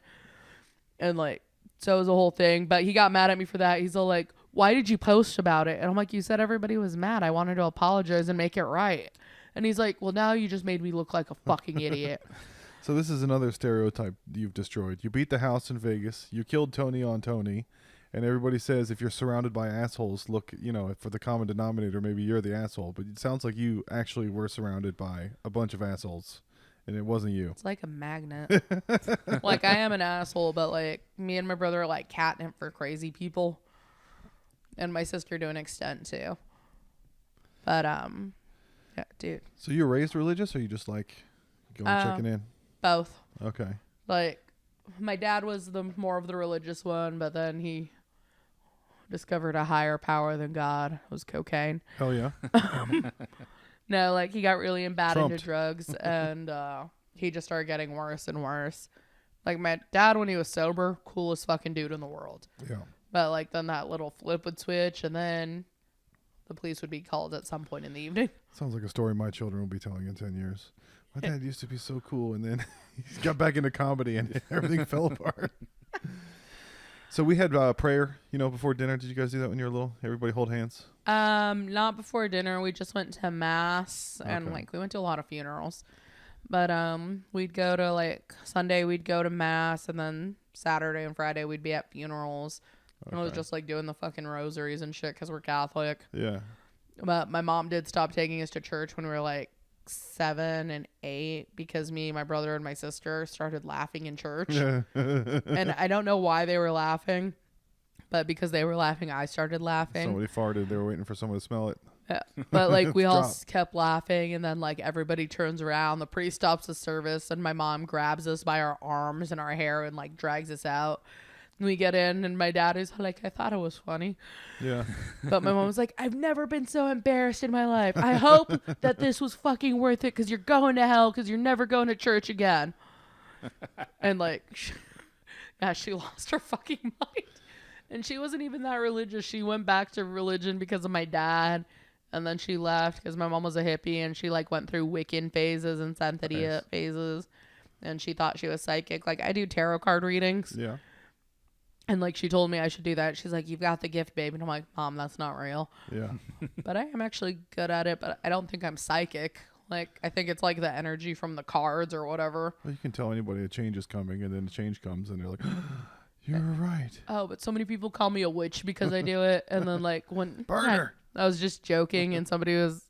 And like, so it was a whole thing. But he got mad at me for that. He's all like, why did you post about it? And I'm like, you said everybody was mad. I wanted to apologize and make it right. And he's like, well, now you just made me look like a fucking idiot. So this is another stereotype you've destroyed. You beat the house in Vegas. You killed Tony on Tony. And everybody says if you're surrounded by assholes, look, for the common denominator, maybe you're the asshole. But it sounds like you actually were surrounded by a bunch of assholes. And it wasn't you. It's like a magnet. Like, I am an asshole, but, like, me and my brother are, like, catnip for crazy people. And my sister to an extent, too. But, yeah, dude. So you were raised religious, or you just, like, going checking in? Both. Okay. Like, my dad was the more of the religious one, but then he discovered a higher power than God. It was cocaine. Hell yeah. No, like, he got really bad into drugs, and he just started getting worse and worse. Like, my dad, when he was sober, coolest fucking dude in the world. Yeah. But, like, then that little flip would switch, and then the police would be called at some point in the evening. Sounds like a story my children will be telling in 10 years. My dad used to be so cool, and then he got back into comedy, and everything fell apart. So we had prayer, before dinner. Did you guys do that when you were little? Everybody hold hands? Not before dinner. We just went to mass, and like, we went to a lot of funerals. But we'd go to, like, Sunday we'd go to mass, and then Saturday and Friday we'd be at funerals. Okay. And it was just like doing the fucking rosaries and shit because we're Catholic. Yeah. But my mom did stop taking us to church when we were like 7 and 8 because me, my brother, and my sister started laughing in church. And I don't know why they were laughing, but because they were laughing, I started laughing. Somebody farted. They were waiting for someone to smell it. Yeah. But like, we all kept laughing, and then like, everybody turns around, the priest stops the service, and my mom grabs us by our arms and our hair and like drags us out. We get in, and my dad is like, I thought it was funny. Yeah. But my mom was like, I've never been so embarrassed in my life. I hope that this was fucking worth it because you're going to hell because you're never going to church again. And like, she lost her fucking mind. And she wasn't even that religious. She went back to religion because of my dad. And then she left because my mom was a hippie and she like went through Wiccan phases and Santeria phases. And she thought she was psychic. Like, I do tarot card readings. Yeah. And like, she told me I should do that. She's like, you've got the gift, babe. And I'm like, Mom, that's not real. Yeah. But I am actually good at it. But I don't think I'm psychic. Like, I think it's like the energy from the cards or whatever. Well, you can tell anybody a change is coming, and then the change comes, and they're like, you're right. Oh, but so many people call me a witch because I do it. And then like when Burner. I was just joking and somebody was,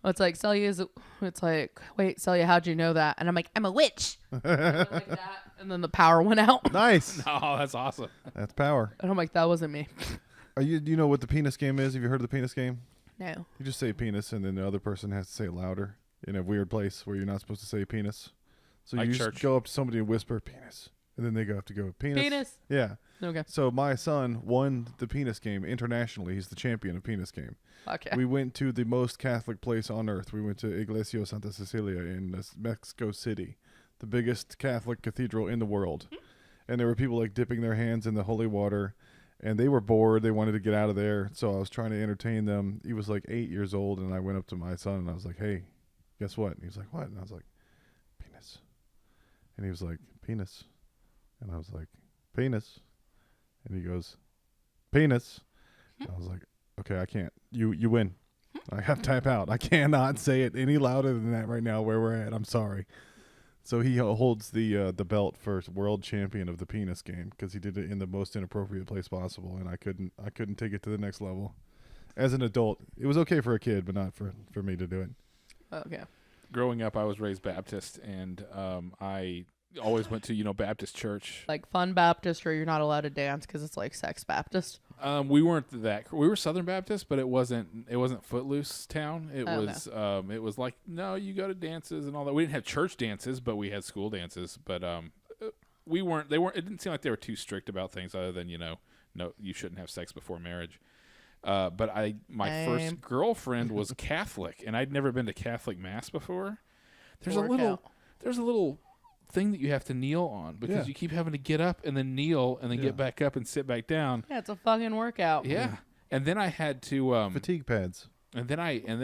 it's like, Celia is, it's like, wait, Celia, how'd you know that? And I'm like, I'm a witch. And like that. And then the power went out. Nice. Oh, that's awesome. That's power. And I'm like, that wasn't me. Do you know what the penis game is? Have you heard of the penis game? No. You just say penis, and then the other person has to say it louder in a weird place where you're not supposed to say penis. So Like you church. just go up to somebody and whisper penis, and then they go have to go penis. Penis. Yeah. Okay. So my son won the penis game internationally. He's the champion of penis game. Okay. We went to the most Catholic place on earth. We went to Iglesia Santa Cecilia in Mexico City, the biggest Catholic cathedral in the world. And there were people like dipping their hands in the holy water, and they were bored. They wanted to get out of there. So I was trying to entertain them. He was like 8 years old, and I went up to my son and I was like, hey, guess what? And he was like, what? And I was like, penis. And he was like, penis. And I was like, penis. And he goes, penis. And I was like, okay, I can't. You win. I have to tap out. I cannot say it any louder than that right now where we're at. I'm sorry. So he holds the belt for world champion of the penis game because he did it in the most inappropriate place possible, and I couldn't take it to the next level. As an adult, it was okay for a kid, but not for me to do it. Okay. Growing up, I was raised Baptist, and I always went to Baptist church. Like Fun Baptist, or you're not allowed to dance because it's like Sex Baptist. We weren't that. We were Southern Baptist, but it wasn't Footloose town. It Oh, was. It was like, no, you go to dances and all that. We didn't have church dances, but we had school dances. But we weren't. They weren't. It didn't seem like they were too strict about things, other than no, you shouldn't have sex before marriage. But my first girlfriend was Catholic, and I'd never been to Catholic mass before. There's a little thing that you have to kneel on because you keep having to get up and then kneel and then get back up and sit back down. Yeah, it's a fucking workout. Yeah. And then I had to Fatigue pads. And then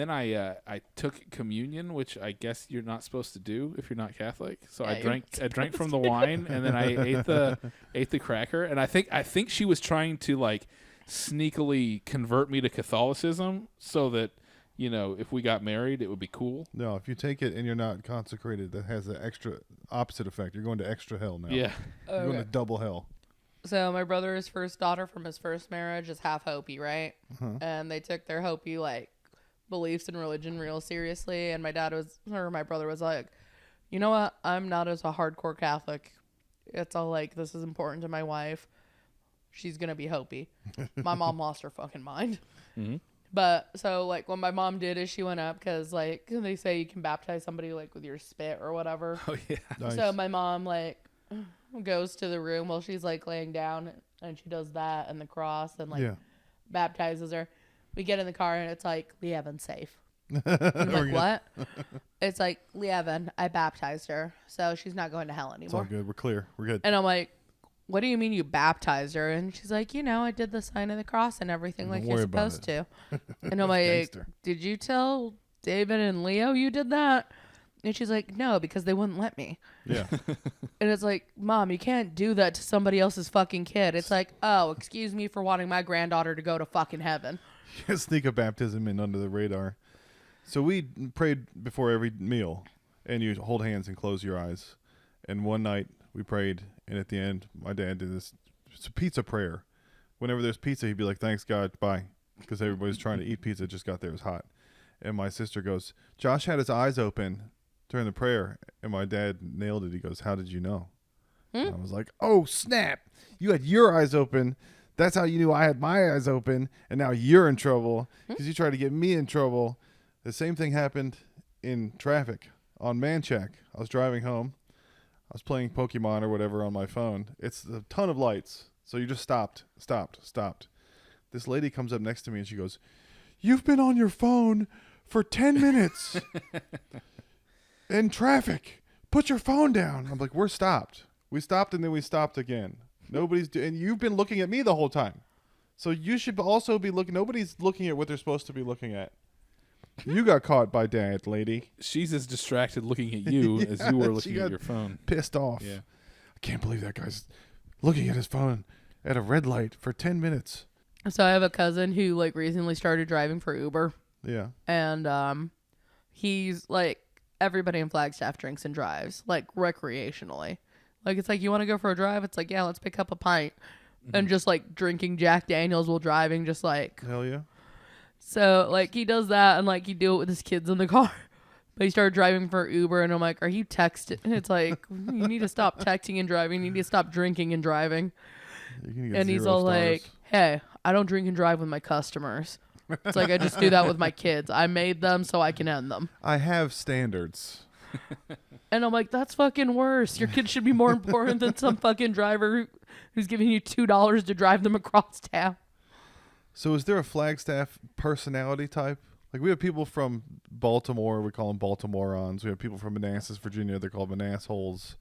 I took communion, which I guess you're not supposed to do if you're not Catholic. So I drank from the wine, and then I ate the cracker. And I think she was trying to like sneakily convert me to Catholicism so that if we got married, it would be cool. No, if you take it and you're not consecrated, that has the extra opposite effect. You're going to extra hell now. Yeah. You're going to double hell. So my brother's first daughter from his first marriage is half Hopi, right? Uh-huh. And they took their Hopi like beliefs in religion real seriously. And my brother was like, you know what? I'm not as a hardcore Catholic. It's all like, this is important to my wife. She's gonna be Hopi. My mom lost her fucking mind. Mm-hmm. But so like what my mom did is she went up because like they say you can baptize somebody like with your spit or whatever. Oh yeah. Nice. So my mom like goes to the room while she's like laying down and she does that and the cross and like baptizes her. We get in the car and it's like, Lee Evan's safe. I'm like, what? It's like, Lee Evan, I baptized her, so she's not going to hell It's all anymore. good. We're clear. We're good. And I'm like, what do you mean you baptized her? And she's like, I did the sign of the cross and everything like you're supposed to. And I'm like, Gangster. did you tell David and Leo you did that? And she's like, no, because they wouldn't let me. Yeah. And it's like, Mom, you can't do that to somebody else's fucking kid. It's like, oh, excuse me for wanting my granddaughter to go to fucking heaven. Sneak a baptism in under the radar. So we prayed before every meal, and you hold hands and close your eyes. And one night we prayed, and at the end, my dad did this. It's a pizza prayer. Whenever there's pizza, he'd be like, thanks, God, bye. Because everybody's trying to eat pizza, it just got there, it was hot. And my sister goes, Josh had his eyes open during the prayer, and my dad nailed it. He goes, how did you know? And I was like, oh, snap. You had your eyes open. That's how you knew I had my eyes open, and now you're in trouble because you tried to get me in trouble. The same thing happened in traffic on Manchac. I was driving home. I was playing Pokemon or whatever on my phone. It's a ton of lights So you just stopped. This lady comes up next to me and she goes, "You've been on your phone for 10 minutes in traffic. Put your phone down." I'm like, "We're stopped. We stopped and then we stopped again. And you've been looking at me the whole time. So you should also be looking. Nobody's looking at what they're supposed to be looking at. You got caught by Dad, lady." She's as distracted looking at you as you were looking She at got your phone. Pissed off. Yeah. I can't believe that guy's looking at his phone at a red light for 10 minutes. So I have a cousin who like recently started driving for Uber, Yeah. and he's like, everybody in Flagstaff drinks and drives like recreationally. Like it's like, you want to go for a drive? It's like, yeah, let's pick up a pint. And just like drinking Jack Daniels while driving, just like. Hell yeah. So like he does that, and like he do it with his kids in the car. But he started driving for Uber, and I'm like, "Are you texting?" And it's like, you need to stop texting and driving. You need to stop drinking and driving. And he's all like, "Hey, I don't drink and drive with my customers. It's like I just do that with my kids. I made them so I can end them. I have standards." And I'm like, that's fucking worse. Your kids should be more important than some fucking driver who's giving you $2 to drive them across town. So is there a Flagstaff personality type? Like we have people from Baltimore, we call them Baltimoreans. We have people from Manassas, Virginia, they're called Manassholes.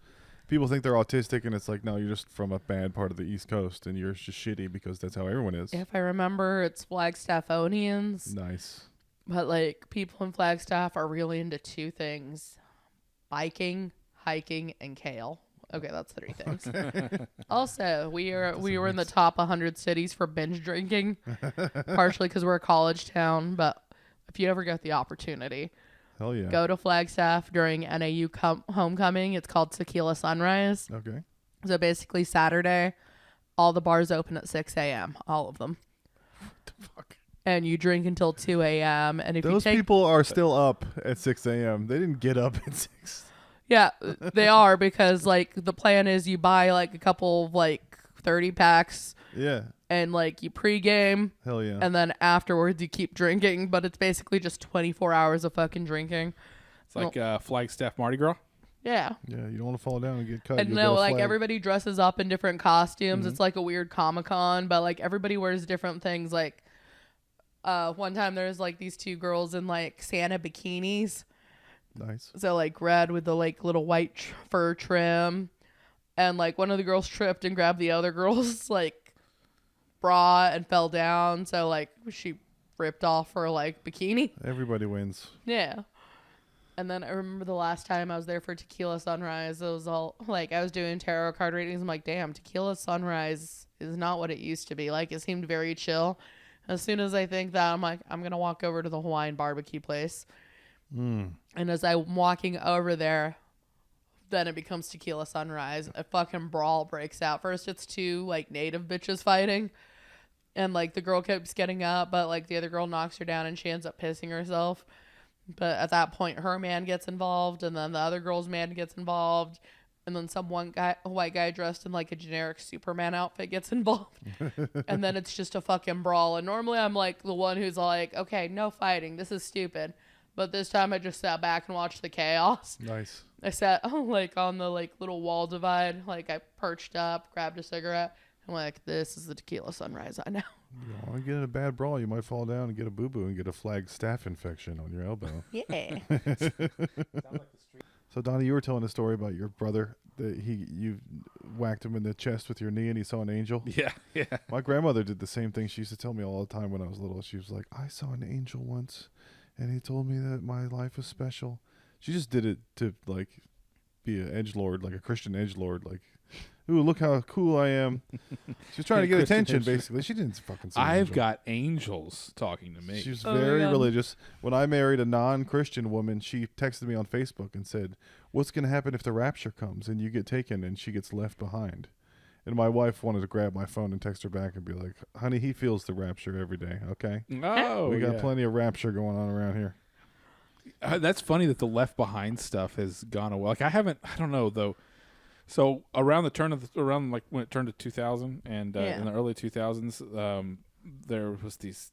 People think they're autistic, and it's like, no, you're just from a bad part of the East Coast, and you're just shitty because that's how everyone is. If I remember, it's Flagstaffonians. Nice. But like people in Flagstaff are really into two things: biking, hiking, and kale. Okay, that's 3 things. Also, we were in the top 100 cities for binge drinking, partially because we're a college town. But if you ever get the opportunity, Hell yeah. go to Flagstaff during NAU homecoming. It's called Tequila Sunrise. Okay. So basically, Saturday, all the bars open at 6 a.m. All of them. What the fuck? And you drink until 2 a.m. And if Those you take people are still up at 6 a.m. They didn't get up at 6. Yeah, they are, because like the plan is you buy like a couple of like 30 packs Yeah. and like you pregame, Hell yeah. and then afterwards you keep drinking, but it's basically just 24 hours of fucking drinking. It's like Flagstaff Mardi Gras. Yeah. Yeah, you don't want to fall down and get cut. And You'll no, get a like flag. everybody dresses up in different costumes. Mhm. It's like a weird Comic-Con, but like everybody wears different things. Like one time there's like these 2 girls in like Santa bikinis. Nice. So like red with the like little white fur trim, and like one of the girls tripped and grabbed the other girl's like bra and fell down. So like she ripped off her like bikini. Everybody wins. Yeah. And then I remember the last time I was there for Tequila Sunrise, it was all like I was doing tarot card readings. I'm like, damn, Tequila Sunrise is not what it used to be. Like it seemed very chill. As soon as I think that, I'm like, I'm gonna walk over to the Hawaiian barbecue place. And as I'm walking over there, then it becomes Tequila Sunrise. A fucking brawl breaks out. First, it's 2 like native bitches fighting, and like the girl keeps getting up, but like the other girl knocks her down, and she ends up pissing herself. But at that point, her man gets involved, and then the other girl's man gets involved, and then some white guy dressed in like a generic Superman outfit gets involved, and then it's just a fucking brawl. And normally I'm like the one who's like, okay, no fighting, this is stupid. But this time I just sat back and watched the chaos. Nice. I sat like on the like little wall divide, like I perched up, grabbed a cigarette. I'm like, this is the Tequila Sunrise I know. You don't want to get in a bad brawl. You might fall down and get a boo-boo and get a Flagstaff infection on your elbow. Yeah. So, Donnie, you were telling a story about your brother that you whacked him in the chest with your knee and he saw an angel. Yeah, yeah. My grandmother did the same thing. She used to tell me all the time when I was little. She was like, I saw an angel once, and he told me that my life was special. She just did it to, like, be an edgelord, like a Christian edgelord, like, ooh, look how cool I am. She was trying to get Christian attention, edgelord. basically. She didn't fucking see an I've angel. got angels talking to me. She was Oh my very God. religious. When I married a non-Christian woman, she texted me on Facebook and said, what's going to happen if the rapture comes and you get taken and she gets left behind? And my wife wanted to grab my phone and text her back and be like, honey, he feels the rapture every day, okay? Oh, we got yeah. plenty of rapture going on around here. That's funny that the Left Behind stuff has gone away. Like I don't know though. So around the turn of around like when it turned to 2000 and Yeah. in the early 2000s, there was these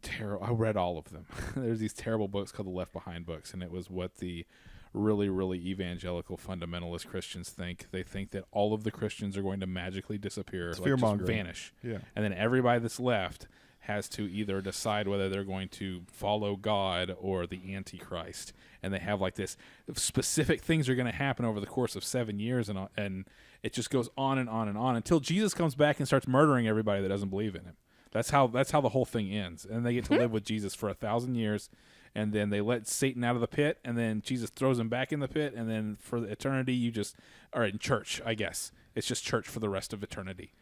terrible. I read all of them. There's these terrible books called the Left Behind books, and it was what the really, really evangelical fundamentalist Christians think. They think that all of the Christians are going to magically disappear, It's like just fear-mongering. vanish. Yeah. And then everybody that's left has to either decide whether they're going to follow God or the Antichrist. And they have like this specific things are going to happen over the course of 7 years, and it just goes on and on and on until Jesus comes back and starts murdering everybody that doesn't believe in him. That's how the whole thing ends. And they get to live with Jesus for 1,000 years. And then they let Satan out of the pit, and then Jesus throws him back in the pit, and then for eternity you just are in church, I guess. It's just church for the rest of eternity.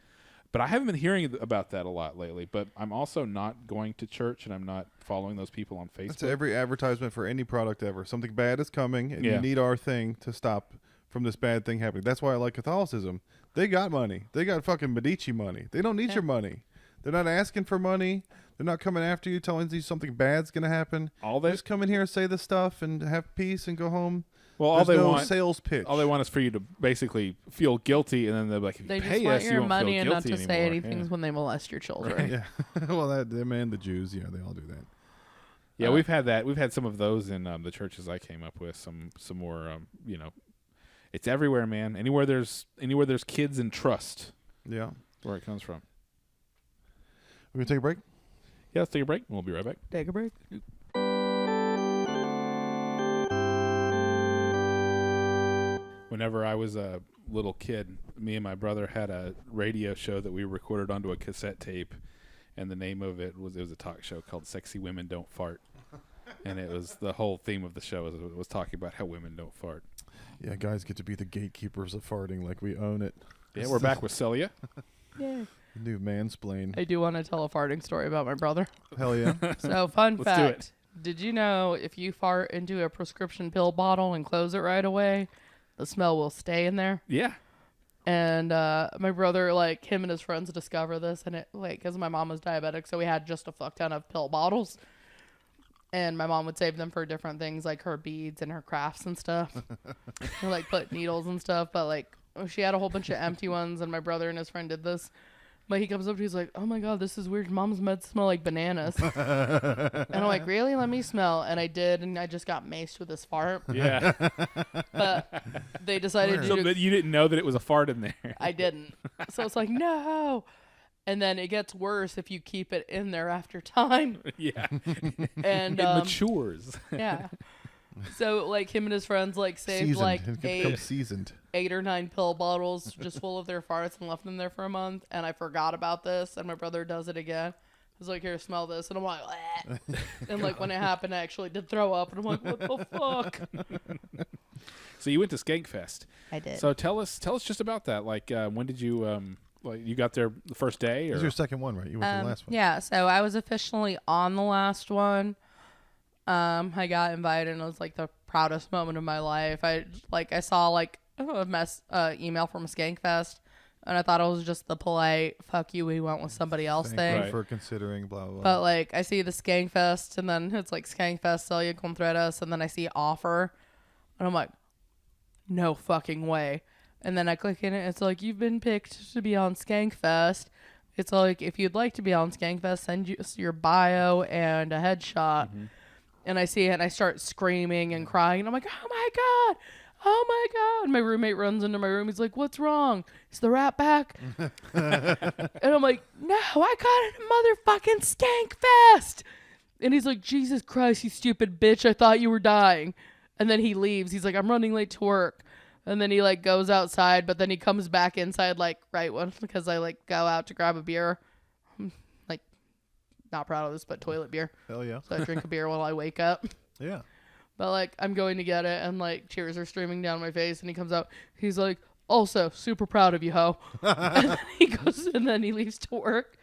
But I haven't been hearing about that a lot lately, but I'm also not going to church, and I'm not following those people on Facebook. That's every advertisement for any product ever. Something bad is coming, and Yeah. you need our thing to stop from this bad thing happening. That's why I like Catholicism. They got money. They got fucking Medici money. They don't need your money. They're not asking for money. They're not coming after you, telling you something bad's going to happen. They just come in here and say the stuff and have peace and go home. Well, There's no sales pitch. All they want is for you to basically feel guilty, and then they're like, if They you just pay want us, you your won't money feel and not guilty to say anymore. anything Yeah. when they molest your children. Yeah. Well, them and the Jews, yeah, they all do that. Yeah, we've had that. We've had some of those in the churches I came up with. Some more, it's everywhere, man. Anywhere there's kids and trust, Yeah. where it comes from. We're going to take a break? Yeah, let's take a break. We'll be right back. Take a break. Whenever I was a little kid, me and my brother had a radio show that we recorded onto a cassette tape, and the name of it was a talk show called "Sexy Women Don't Fart," and it was the whole theme of the show was talking about how women don't fart. Yeah, guys get to be the gatekeepers of farting like we own it. Yeah, we're back with Celia. Yeah. New mansplain. I do want to tell a farting story about my brother. Hell yeah. So, fun Let's do it. fact. Did you know if you fart into a prescription pill bottle and close it right away, the smell will stay in there? Yeah. And my brother, like, him and his friends discover this, and it, like, because my mom was diabetic, so we had just a fuck ton of pill bottles. And my mom would save them for different things, like her beads and her crafts and stuff. Or, like, put needles and stuff. But, like, she had a whole bunch of empty ones, and my brother and his friend did this. But he comes up to me, he's like, oh my God, this is weird. Mom's meds smell like bananas. And I'm like, really? Let me smell. And I did, and I just got maced with this fart. Yeah. But they decided So to... that you didn't know that it was a fart in there. I didn't. So it's like, no. And then it gets worse if you keep it in there after time. Yeah. And It matures. yeah. So like him and his friends like saved Seasoned. like It can become seasoned. 8 or 9 pill bottles just full of their farts and left them there for a month. And I forgot about this, and my brother does it again. I was like, here, smell this. And I'm like, "Bleh." And like when it happened, I actually did throw up. And I'm like, what the fuck? So you went to Skankfest. I did. So tell us just about that. Like, when did you like you got there the first day? This Or is your second one, right? You went to the last one. Yeah, so I was officially on the last one. I got invited, and it was like the proudest moment of my life. I saw like a email from Skankfest, and I thought it was just the polite "fuck you, we went with somebody else" Thank thing. you Right. for considering blah, blah, blah. But like I see the Skankfest, and then it's like Skankfest Celia Contreras, and then I see offer, and I'm like, no fucking way. And then I click in it, it's like, you've been picked to be on Skankfest. It's like, if you'd like to be on Skankfest, send your bio and a headshot. Mm-hmm. And I see it, and I start screaming and crying, and I'm like, oh my God, oh my God. And my roommate runs into my room, he's like, what's wrong? Is the rat back? And I'm like, no, I got it, motherfucking Skankfest. And he's like, Jesus Christ, you stupid bitch, I thought you were dying. And then he leaves. He's like, I'm running late to work. And then he like goes outside, but then he comes back inside like right when, because I like go out to grab a beer. I'm like not proud of this, but toilet beer. Hell yeah. So I drink a beer while I wake up. Yeah. But like I'm going to get it, and like tears are streaming down my face, and he comes out. He's like, also super proud of you, ho. And then he goes, and then he leaves to work.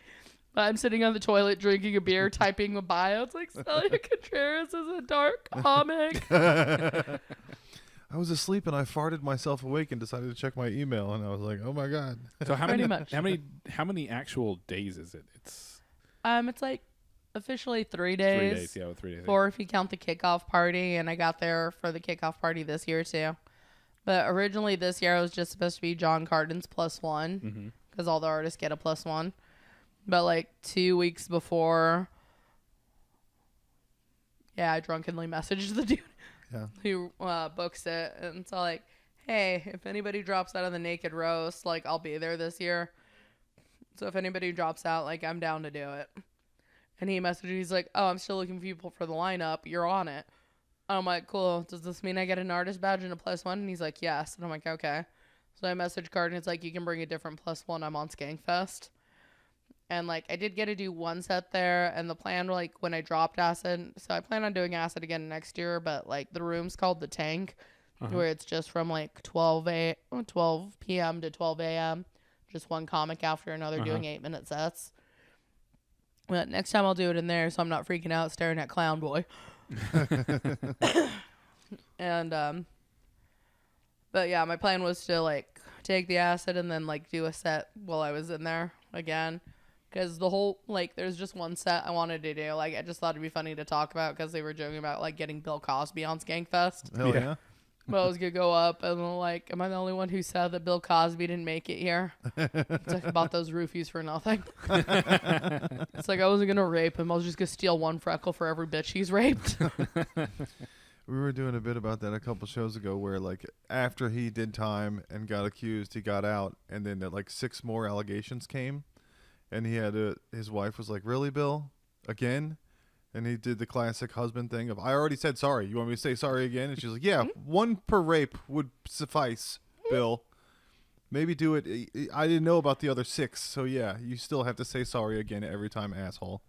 But I'm sitting on the toilet drinking a beer, typing a bio. It's like, Celia Contreras is a dark comic. I was asleep and I farted myself awake and decided to check my email, and I was like, oh my God. So Pretty much. how many actual days is it? It's It's like officially 3 days. 3 days. Yeah, 3 days. 4 if you count the kickoff party, and I got there for the kickoff party this year too. But originally this year it was just supposed to be John Carden's +1 because all the artists get a +1. But like 2 weeks before, I drunkenly messaged the dude. Yeah. who books it, and it's all like, hey, if anybody drops out of the naked roast, like, I'll be there this year. So if anybody drops out, like, I'm down to do it. And he messaged me, he's like, oh, I'm still looking for people for the lineup. You're on it. I'm like, cool. Does this mean I get an artist badge and a +1? And he's like, yes. And I'm like, okay. So I messaged Card, and it's like, you can bring a different +1. I'm on Skankfest. And, like, I did get to do one set there, and the plan, like, when I dropped acid, so I plan on doing acid again next year, but, like, the room's called The Tank, where it's just from, like, 12 p.m. to 12 a.m., just one comic after another doing 8-minute sets. But next time I'll do it in there, so I'm not freaking out staring at Clown Boy. And, but yeah, my plan was to, like, take the acid and then, like, do a set while I was in there again. Because the whole, like, there's just one set I wanted to do. Like, I just thought it'd be funny to talk about because they were joking about, like, getting Bill Cosby on Skankfest. Hell yeah. But I was going to go up and, like, am I the only one who said that Bill Cosby didn't make it here? It's like, I bought those roofies for nothing. It's like, I wasn't going to rape him. I was just going to steal one freckle for every bitch he's raped. We were doing a bit about that a couple shows ago where, like, after he did time and got accused, he got out, and then, like, 6 more allegations came. And he had his wife was like, really, Bill? Again? And he did the classic husband thing of, I already said sorry. You want me to say sorry again? And she's like, yeah, 1 per rape would suffice, Bill. Maybe do it. I didn't know about the other 6. So, yeah, you still have to say sorry again every time, asshole.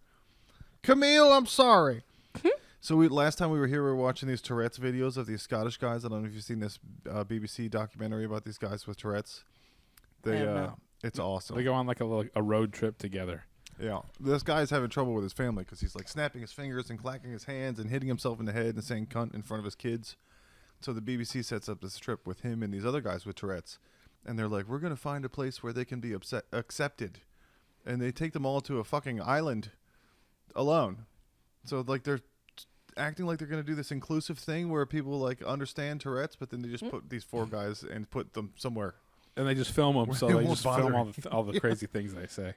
Camille, I'm sorry. So last time we were here, we were watching these Tourette's videos of these Scottish guys. I don't know if you've seen this BBC documentary about these guys with Tourette's. It's awesome. They go on like a road trip together. Yeah. This guy's having trouble with his family because he's like snapping his fingers and clacking his hands and hitting himself in the head and saying cunt in front of his kids. So the BBC sets up this trip with him and these other guys with Tourette's. And they're like, we're going to find a place where they can be accepted. And they take them all to a fucking island alone. So like they're acting like they're going to do this inclusive thing where people like understand Tourette's, but then they just put these 4 guys and put them somewhere. And they just film them, so they just film all the crazy things they say.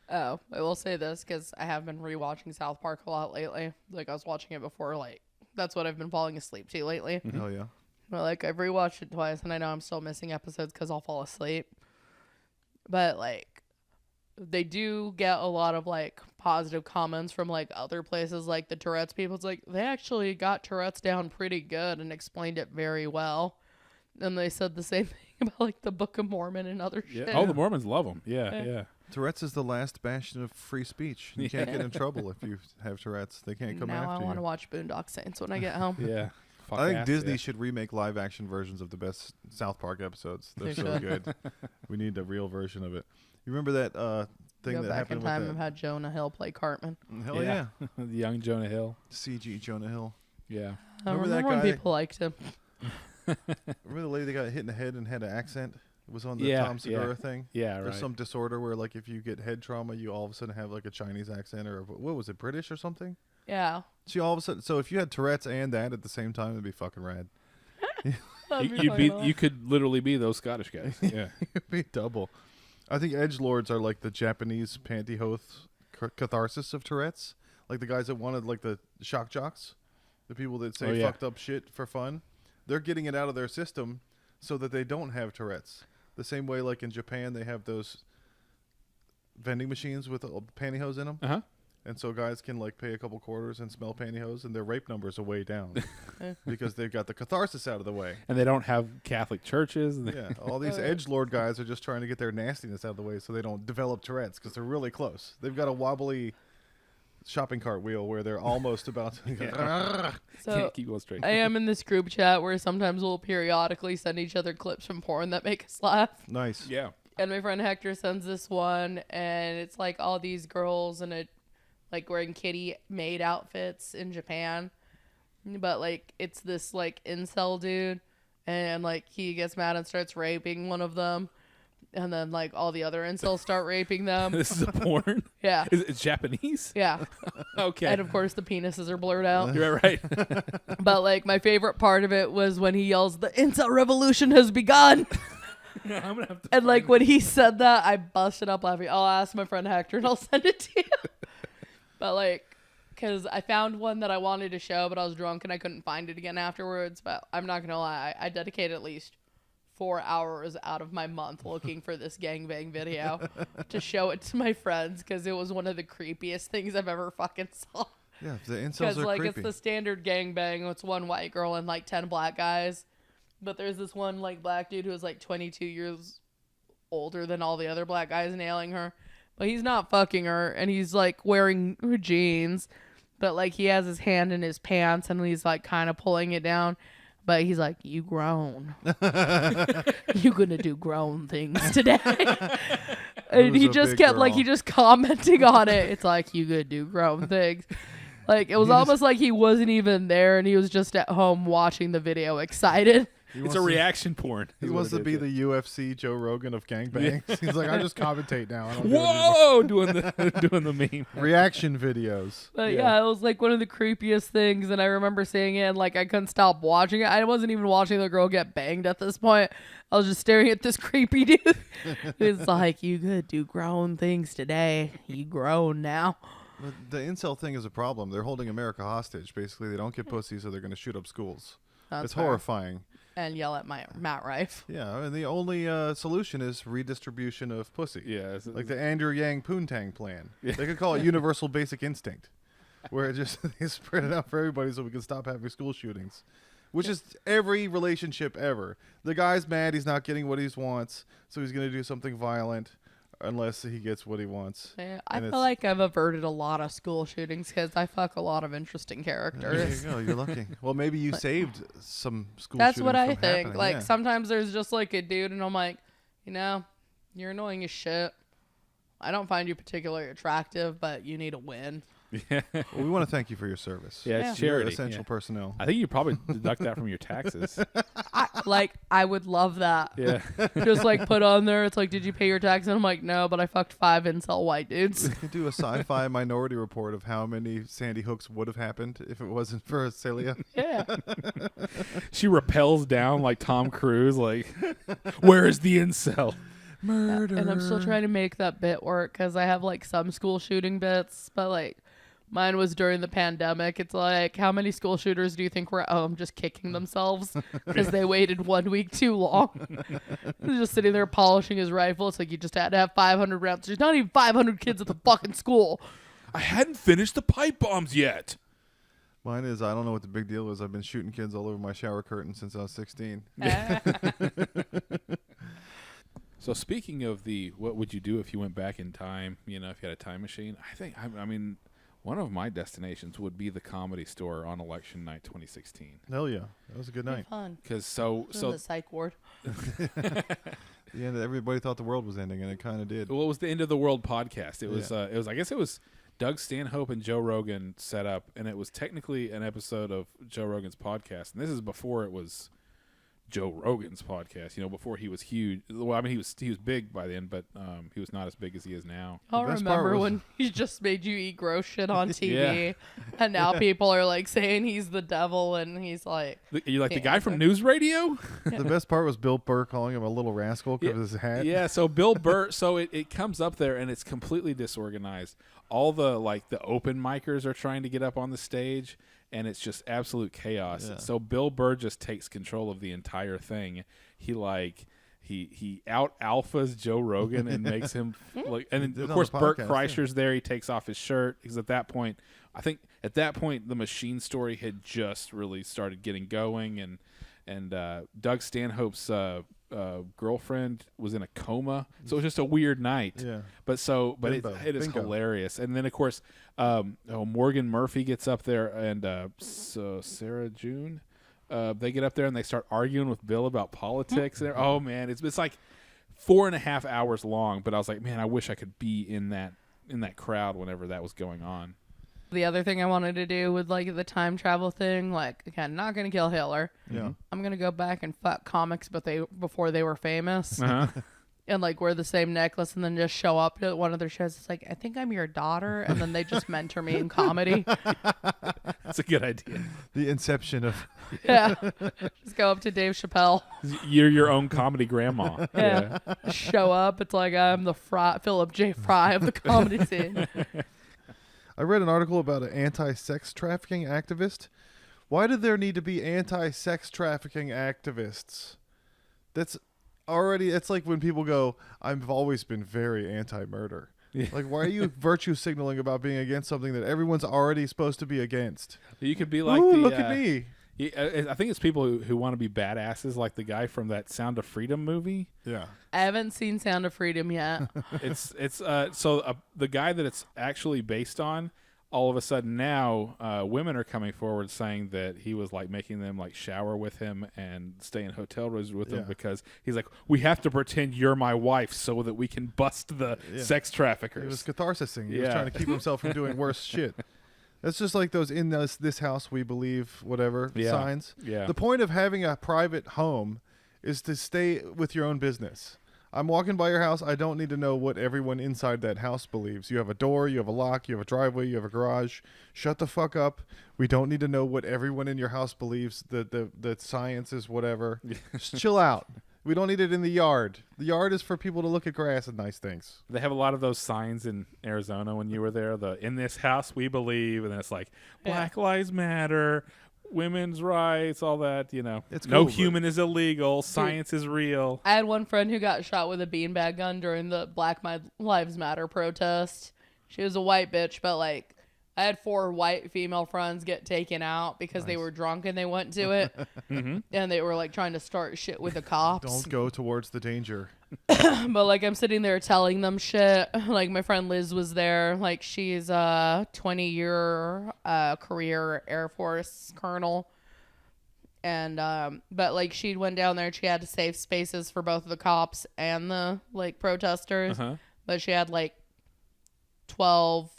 Oh, I will say this because I have been rewatching South Park a lot lately. Like, I was watching it before, like, that's what I've been falling asleep to lately. Hell yeah. But, like, I've rewatched it twice, and I know I'm still missing episodes because I'll fall asleep. But, like, they do get a lot of, like, positive comments from, like, other places, like the Tourette's people. It's like, they actually got Tourette's down pretty good and explained it very well. And they said the same thing about, like, the Book of Mormon and other shit. Oh, the Mormons love them. Yeah. Tourette's is the last bastion of free speech. You can't get in trouble if you have Tourette's. They can't come after you. Now I want to watch Boondock Saints when I get home. Yeah. I think Disney should remake live-action versions of the best South Park episodes. They're so good. We need a real version of it. You remember that thing Go that back happened in with time that? and had Jonah Hill play Cartman. Hell yeah. The young Jonah Hill. CG Jonah Hill. Yeah. I Remember that remember when guy? people liked him. Remember the lady that got hit in the head and had an accent? It was on the Tom Segura thing. Yeah, There's some disorder where, like, if you get head trauma, you all of a sudden have, like, a Chinese accent or, what was it, British or something? Yeah. She all of a sudden, so if you had Tourette's and that at the same time, it'd be fucking rad. You could literally be those Scottish guys. Yeah. It'd be double. I think edgelords are like the Japanese pantyhose catharsis of Tourette's. Like the guys that wanted, like, the shock jocks, the people that say fucked up shit for fun. They're getting it out of their system so that they don't have Tourette's. The same way, like, in Japan, they have those vending machines with pantyhose in them. Uh-huh. And so guys can, like, pay a couple quarters and smell pantyhose, and their rape numbers are way down because they've got the catharsis out of the way. And they don't have Catholic churches. Yeah, all these edgelord guys are just trying to get their nastiness out of the way so they don't develop Tourette's because they're really close. They've got a wobbly shopping cart wheel where they're almost about to So Can't keep going straight. I am in this group chat where sometimes we'll periodically send each other clips from porn that make us laugh. Nice. Yeah. And my friend Hector sends this one, and it's like all these girls in a, like, wearing kitty maid outfits in Japan, but, like, it's this, like, incel dude, and, like, he gets mad and starts raping one of them, and then, like, all the other incels start raping them. This is a porn? Yeah. It's Japanese? Yeah. Okay. And of course the penises are blurred out. You're right. But, like, my favorite part of it was when he yells, "The incel revolution has begun." I'm gonna have to And, like, when he said that, I busted up laughing. I'll ask my friend Hector and I'll send it to you. But, like, because I found one that I wanted to show, but I was drunk and I couldn't find it again afterwards. But I'm not gonna lie, I dedicated at least 4 hours out of my month looking for this gangbang video to show it to my friends because it was one of the creepiest things I've ever fucking saw. Yeah, the incels Because are like creepy. it's the standard gangbang. It's one white girl and like 10 black guys, but there's this one like black dude who is like 22 years older than all the other black guys nailing her, but he's not fucking her, and he's like wearing jeans, but like he has his hand in his pants and he's like kind of pulling it down, but he's like, you grown. You gonna do grown things today. And he just kept like he just commenting on it. It's like, you gonna do grown things. Like it was almost like he wasn't even there and he was just at home watching the video excited. It's a reaction porn. He wants to be the UFC Joe Rogan of gangbangs. Yeah. He's like, I just commentate now. I don't Whoa, doing the meme. Reaction videos. But yeah, it was like one of the creepiest things, and I remember seeing it, and like I couldn't stop watching it. I wasn't even watching the girl get banged at this point. I was just staring at this creepy dude. It's like, you could do grown things today. You grown now. But the incel thing is a problem. They're holding America hostage. Basically, they don't get pussy, so they're going to shoot up schools. It's horrifying. And yell at Matt Rife. Yeah, and the only solution is redistribution of pussy. Yeah. Like the Andrew Yang Poontang plan. Yeah. They could call it universal basic instinct, where it just they spread it out for everybody so we can stop having school shootings, which is every relationship ever. The guy's mad he's not getting what he wants, so he's going to do something violent unless he gets what he wants. Yeah, I feel like I've averted a lot of school shootings because I fuck a lot of interesting characters. There you go. You're lucky. Well, maybe you saved some school That's shootings what I from think. happening. Like, yeah. sometimes there's just like a dude, and I'm like, you know, you're annoying as shit. I don't find you particularly attractive, but you need a win. Yeah. Well, we want to thank you for your service. Yeah, it's charity. You're essential personnel. I think you probably deduct that from your taxes. I would love that. Yeah. Just like put on there, it's like, did you pay your tax? And I'm like, no, but I fucked 5 incel white dudes. We could do a sci-fi Minority Report of how many Sandy Hooks would have happened if it wasn't for Celia. Yeah. She rappels down like Tom Cruise, like, where is the incel? Murder. And I'm still trying to make that bit work because I have like some school shooting bits, but like mine was during the pandemic. It's like, how many school shooters do you think were at home just kicking themselves because they waited 1 week too long? He's just sitting there polishing his rifle. It's like, you just had to have 500 rounds. There's not even 500 kids at the fucking school. I hadn't finished the pipe bombs yet. Mine is, I don't know what the big deal is. I've been shooting kids all over my shower curtain since I was 16. So speaking of what would you do if you went back in time, you know, if you had a time machine? I mean, one of my destinations would be the Comedy Store on election night 2016. Hell yeah. That was a good night. Fun. Because The psych ward. Yeah, everybody thought the world was ending, and it kind of did. Well, it was the End of the World podcast. It was, I guess it was Doug Stanhope and Joe Rogan set up, and it was technically an episode of Joe Rogan's podcast. And this is before it was Joe Rogan's podcast, you know, before he was huge. Well, I mean, he was big by then, but he was not as big as he is now. I'll remember when he just made you eat gross shit on TV, Yeah. and now people are like saying he's the devil, and he's like, You like the guy from News Radio? The best part was Bill Burr calling him a little rascal because of his hat. Yeah, so Bill Burr, so it comes up there and it's completely disorganized. All the open micers are trying to get up on the stage, and it's just absolute chaos. Yeah. So Bill Burr just takes control of the entire thing. He out alphas Joe Rogan and makes him like, and of course Bert Kreischer's there. He takes off his shirt because at that point, the Machine story had just really started getting going, and Doug Stanhope's girlfriend was in a coma, so it was just a weird night. Yeah. But it is hilarious. And then of course, Morgan Murphy gets up there, and so Sarah June, they get up there and they start arguing with Bill about politics. And oh man, it's like 4.5 hours long. But I was like, man, I wish I could be in that crowd whenever that was going on. the other thing I wanted to do with like the time travel thing, like, again, not gonna kill Hitler. Yeah. I'm gonna go back and fuck comics, but before they were famous, Uh-huh. and like wear the same necklace, and then just show up at one of their shows. It's like, I think I'm your daughter, and then they just mentor me in comedy. That's a good idea. The inception of Yeah, just go up to Dave Chappelle. You're your own comedy grandma. Yeah. Show up. It's like I'm the Philip J. Fry of the comedy scene. I read an article about an anti-sex trafficking activist. Why do there need to be anti-sex trafficking activists? That's already, it's like when people go, I've always been very anti-murder. Yeah. Like, why are you virtue signaling about being against something that everyone's already supposed to be against? You could be like Ooh, look at me. I think it's people who want to be badasses, like the guy from that Sound of Freedom movie. Yeah. I haven't seen Sound of Freedom yet. The guy that it's actually based on, all of a sudden now women are coming forward saying that he was like making them like shower with him and stay in hotel rooms with them because he's like, we have to pretend you're my wife so that we can bust the sex traffickers. It was catharsising. He was trying to keep himself from doing worse shit. That's just like those in this house we believe whatever signs. Yeah. The point of having a private home is to stay with your own business. I'm walking by your house. I don't need to know what everyone inside that house believes. You have a door, you have a lock, you have a driveway, you have a garage. Shut the fuck up. We don't need to know what everyone in your house believes. That science is whatever. Just chill out. We don't need it in the yard. The yard is for people to look at grass and nice things. They have a lot of those signs in Arizona when you were there. In this house we believe, and then it's like Black Lives Matter, women's rights, all that. It's no cool, human is illegal. Science is real. I had one friend who got shot with a beanbag gun during the Black Lives Matter protest. She was a white bitch, but like I had 4 white female friends get taken out because they were drunk and they went to it. And they were like trying to start shit with the cops. Don't go towards the danger. But like I'm sitting there telling them shit. Like my friend Liz was there. Like she's a 20-year career Air Force colonel. And but like she went down there and she had to save spaces for both the cops and the like protesters. But she had like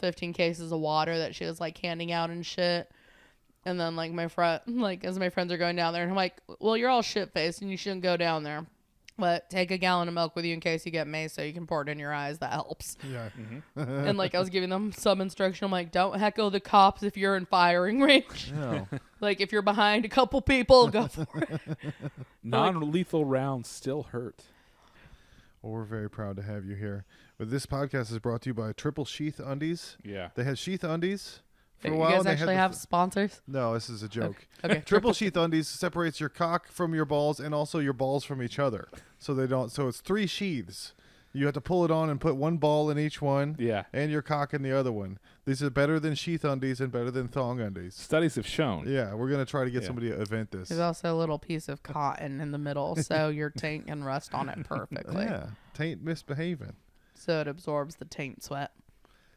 15 cases of water that she was like handing out and shit. And then like my friend, like as my friends are going down there, and I'm like, well, you're all shit faced and you shouldn't go down there. But take a gallon of milk with you in case you get mace so you can pour it in your eyes. That helps. Yeah. And like I was giving them some instruction. I'm like, don't heckle the cops if you're in firing range. No. Like if you're behind a couple people, go for it. Non-lethal rounds still hurt. Well, we're very proud to have you here. But this podcast is brought to you by Triple Sheath Undies. Yeah. They had sheath undies for a You while. guys and they actually had have sponsors? No, this is a joke. Okay. Triple Sheath Undies separates your cock from your balls and also your balls from each other. So it's 3 sheaths. You have to pull it on and put one ball in each one. Yeah. And your cock in the other one. These are better than sheath undies and better than thong undies. Studies have shown. Yeah, we're going to try to get somebody to invent this. There's also a little piece of cotton in the middle, so your taint can rest on it perfectly. Yeah, taint misbehaving. So it absorbs the taint sweat.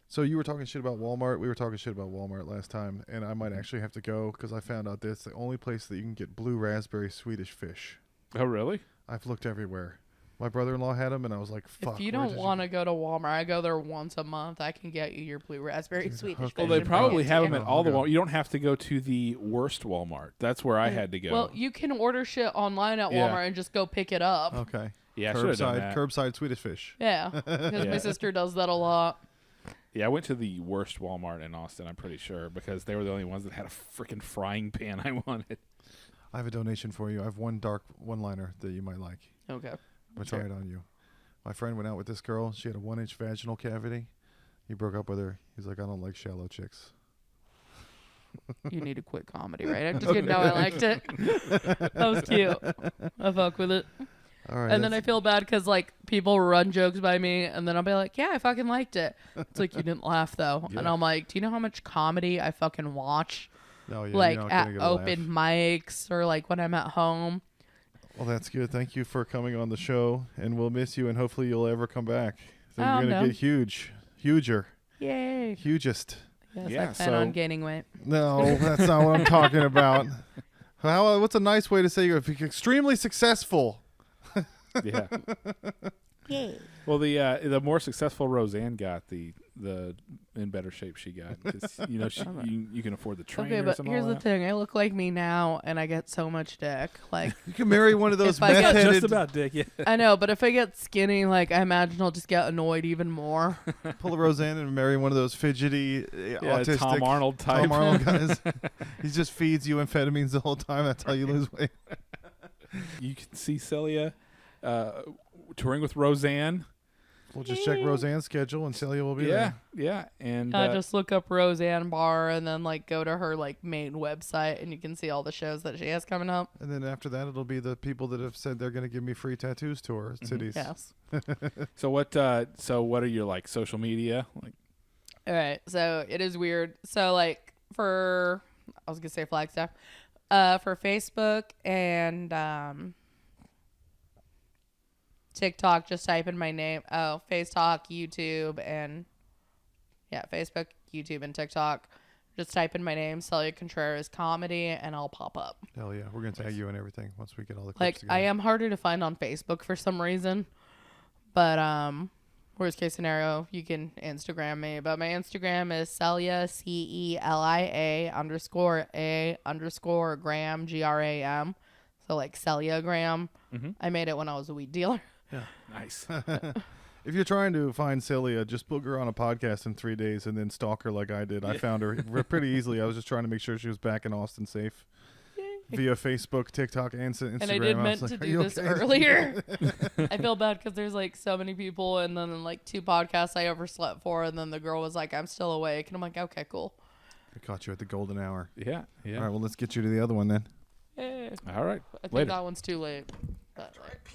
So you were talking shit about Walmart. We were talking shit about Walmart last time, and I might actually have to go because I found out that it's the only place that you can get blue raspberry Swedish fish. Oh, really? I've looked everywhere. My brother-in-law had them, and I was like, fuck. If you don't want to go to Walmart, I go there once a month. I can get you your blue raspberry Swedish fish. Well, they and probably bring it have to them you. at all the Walmart. You don't have to go to the worst Walmart. That's where I had to go. Well, you can order shit online at Walmart and just go pick it up. Okay. Yeah, I should have done that. Curbside Swedish fish. Yeah, because my sister does that a lot. Yeah, I went to the worst Walmart in Austin, I'm pretty sure, because they were the only ones that had a freaking frying pan I wanted. I have a donation for you. I have one dark one-liner that you might like. Okay. I'll try it on you. My friend went out with this girl. She had a 1-inch vaginal cavity. He broke up with her. He's like, I don't like shallow chicks. You need to quit comedy, right? I'm just kidding. No, I liked it. That was cute. I fuck with it. All right. And then I feel bad because like people run jokes by me, and then I'll be like, "Yeah, I fucking liked it." It's like you didn't laugh though, and I'm like, "Do you know how much comedy I fucking watch? No, yeah, like you're not at gonna get a open mics or like when I'm at home." Well, that's good. Thank you for coming on the show, and we'll miss you, and hopefully you'll ever come back. So you're gonna get huger, Yay! hugest. Yes, Yeah, I plan on gaining weight. No, that's not what I'm talking about. What's a nice way to say you're extremely successful? Yeah. Yay! Well, the more successful Roseanne got, the in better shape she got, because you can afford the trainers. Okay, but and here's all the that. thing: I look like me now, and I get so much dick. Like You can marry one of those If I get meth-headed. Just about dick. Yeah. I know, but if I get skinny, like I imagine I'll just get annoyed even more. Pull a Roseanne and marry one of those fidgety, autistic Tom Arnold type. Tom Arnold guys. He just feeds you amphetamines the whole time. That's how you lose weight. You can see Celia touring with Roseanne, We'll just check Roseanne's schedule and Celia will be there. Yeah. And Just look up Roseanne Barr and then like go to her like main website and you can see all the shows that she has coming up. And then after that, it'll be the people that have said they're going to give me free tattoos tour cities. Yes. So what are your like social media? Like, All right. So it is weird. So like I was gonna say Flagstaff, for Facebook and TikTok, just type in my name. Oh, Face Talk, YouTube, and Facebook, YouTube, and TikTok. Just type in my name, Celia Contreras Comedy, and I'll pop up. Hell yeah, we're gonna tag you and everything once we get all the clips Like together. I am harder to find on Facebook for some reason, but worst case scenario, you can Instagram me. But my Instagram is Celia CELIA_A_Gram GRAM. So like Celia Gram. Mm-hmm. I made it when I was a weed dealer. Yeah. nice. If you're trying to find Celia, just book her on a podcast in 3 days and then stalk her like I did. I found her pretty easily. I was just trying to make sure she was back in Austin safe via Facebook, TikTok, and Instagram. And I did meant was to like, "Are do you this okay?" earlier. I feel bad because there's like so many people and then like 2 podcasts I overslept for. And then the girl was like, I'm still awake. And I'm like, okay, cool. I caught you at the golden hour. Yeah. All right, well, let's get you to the other one then. Yeah. All right. I think Later. that one's too late. But, like,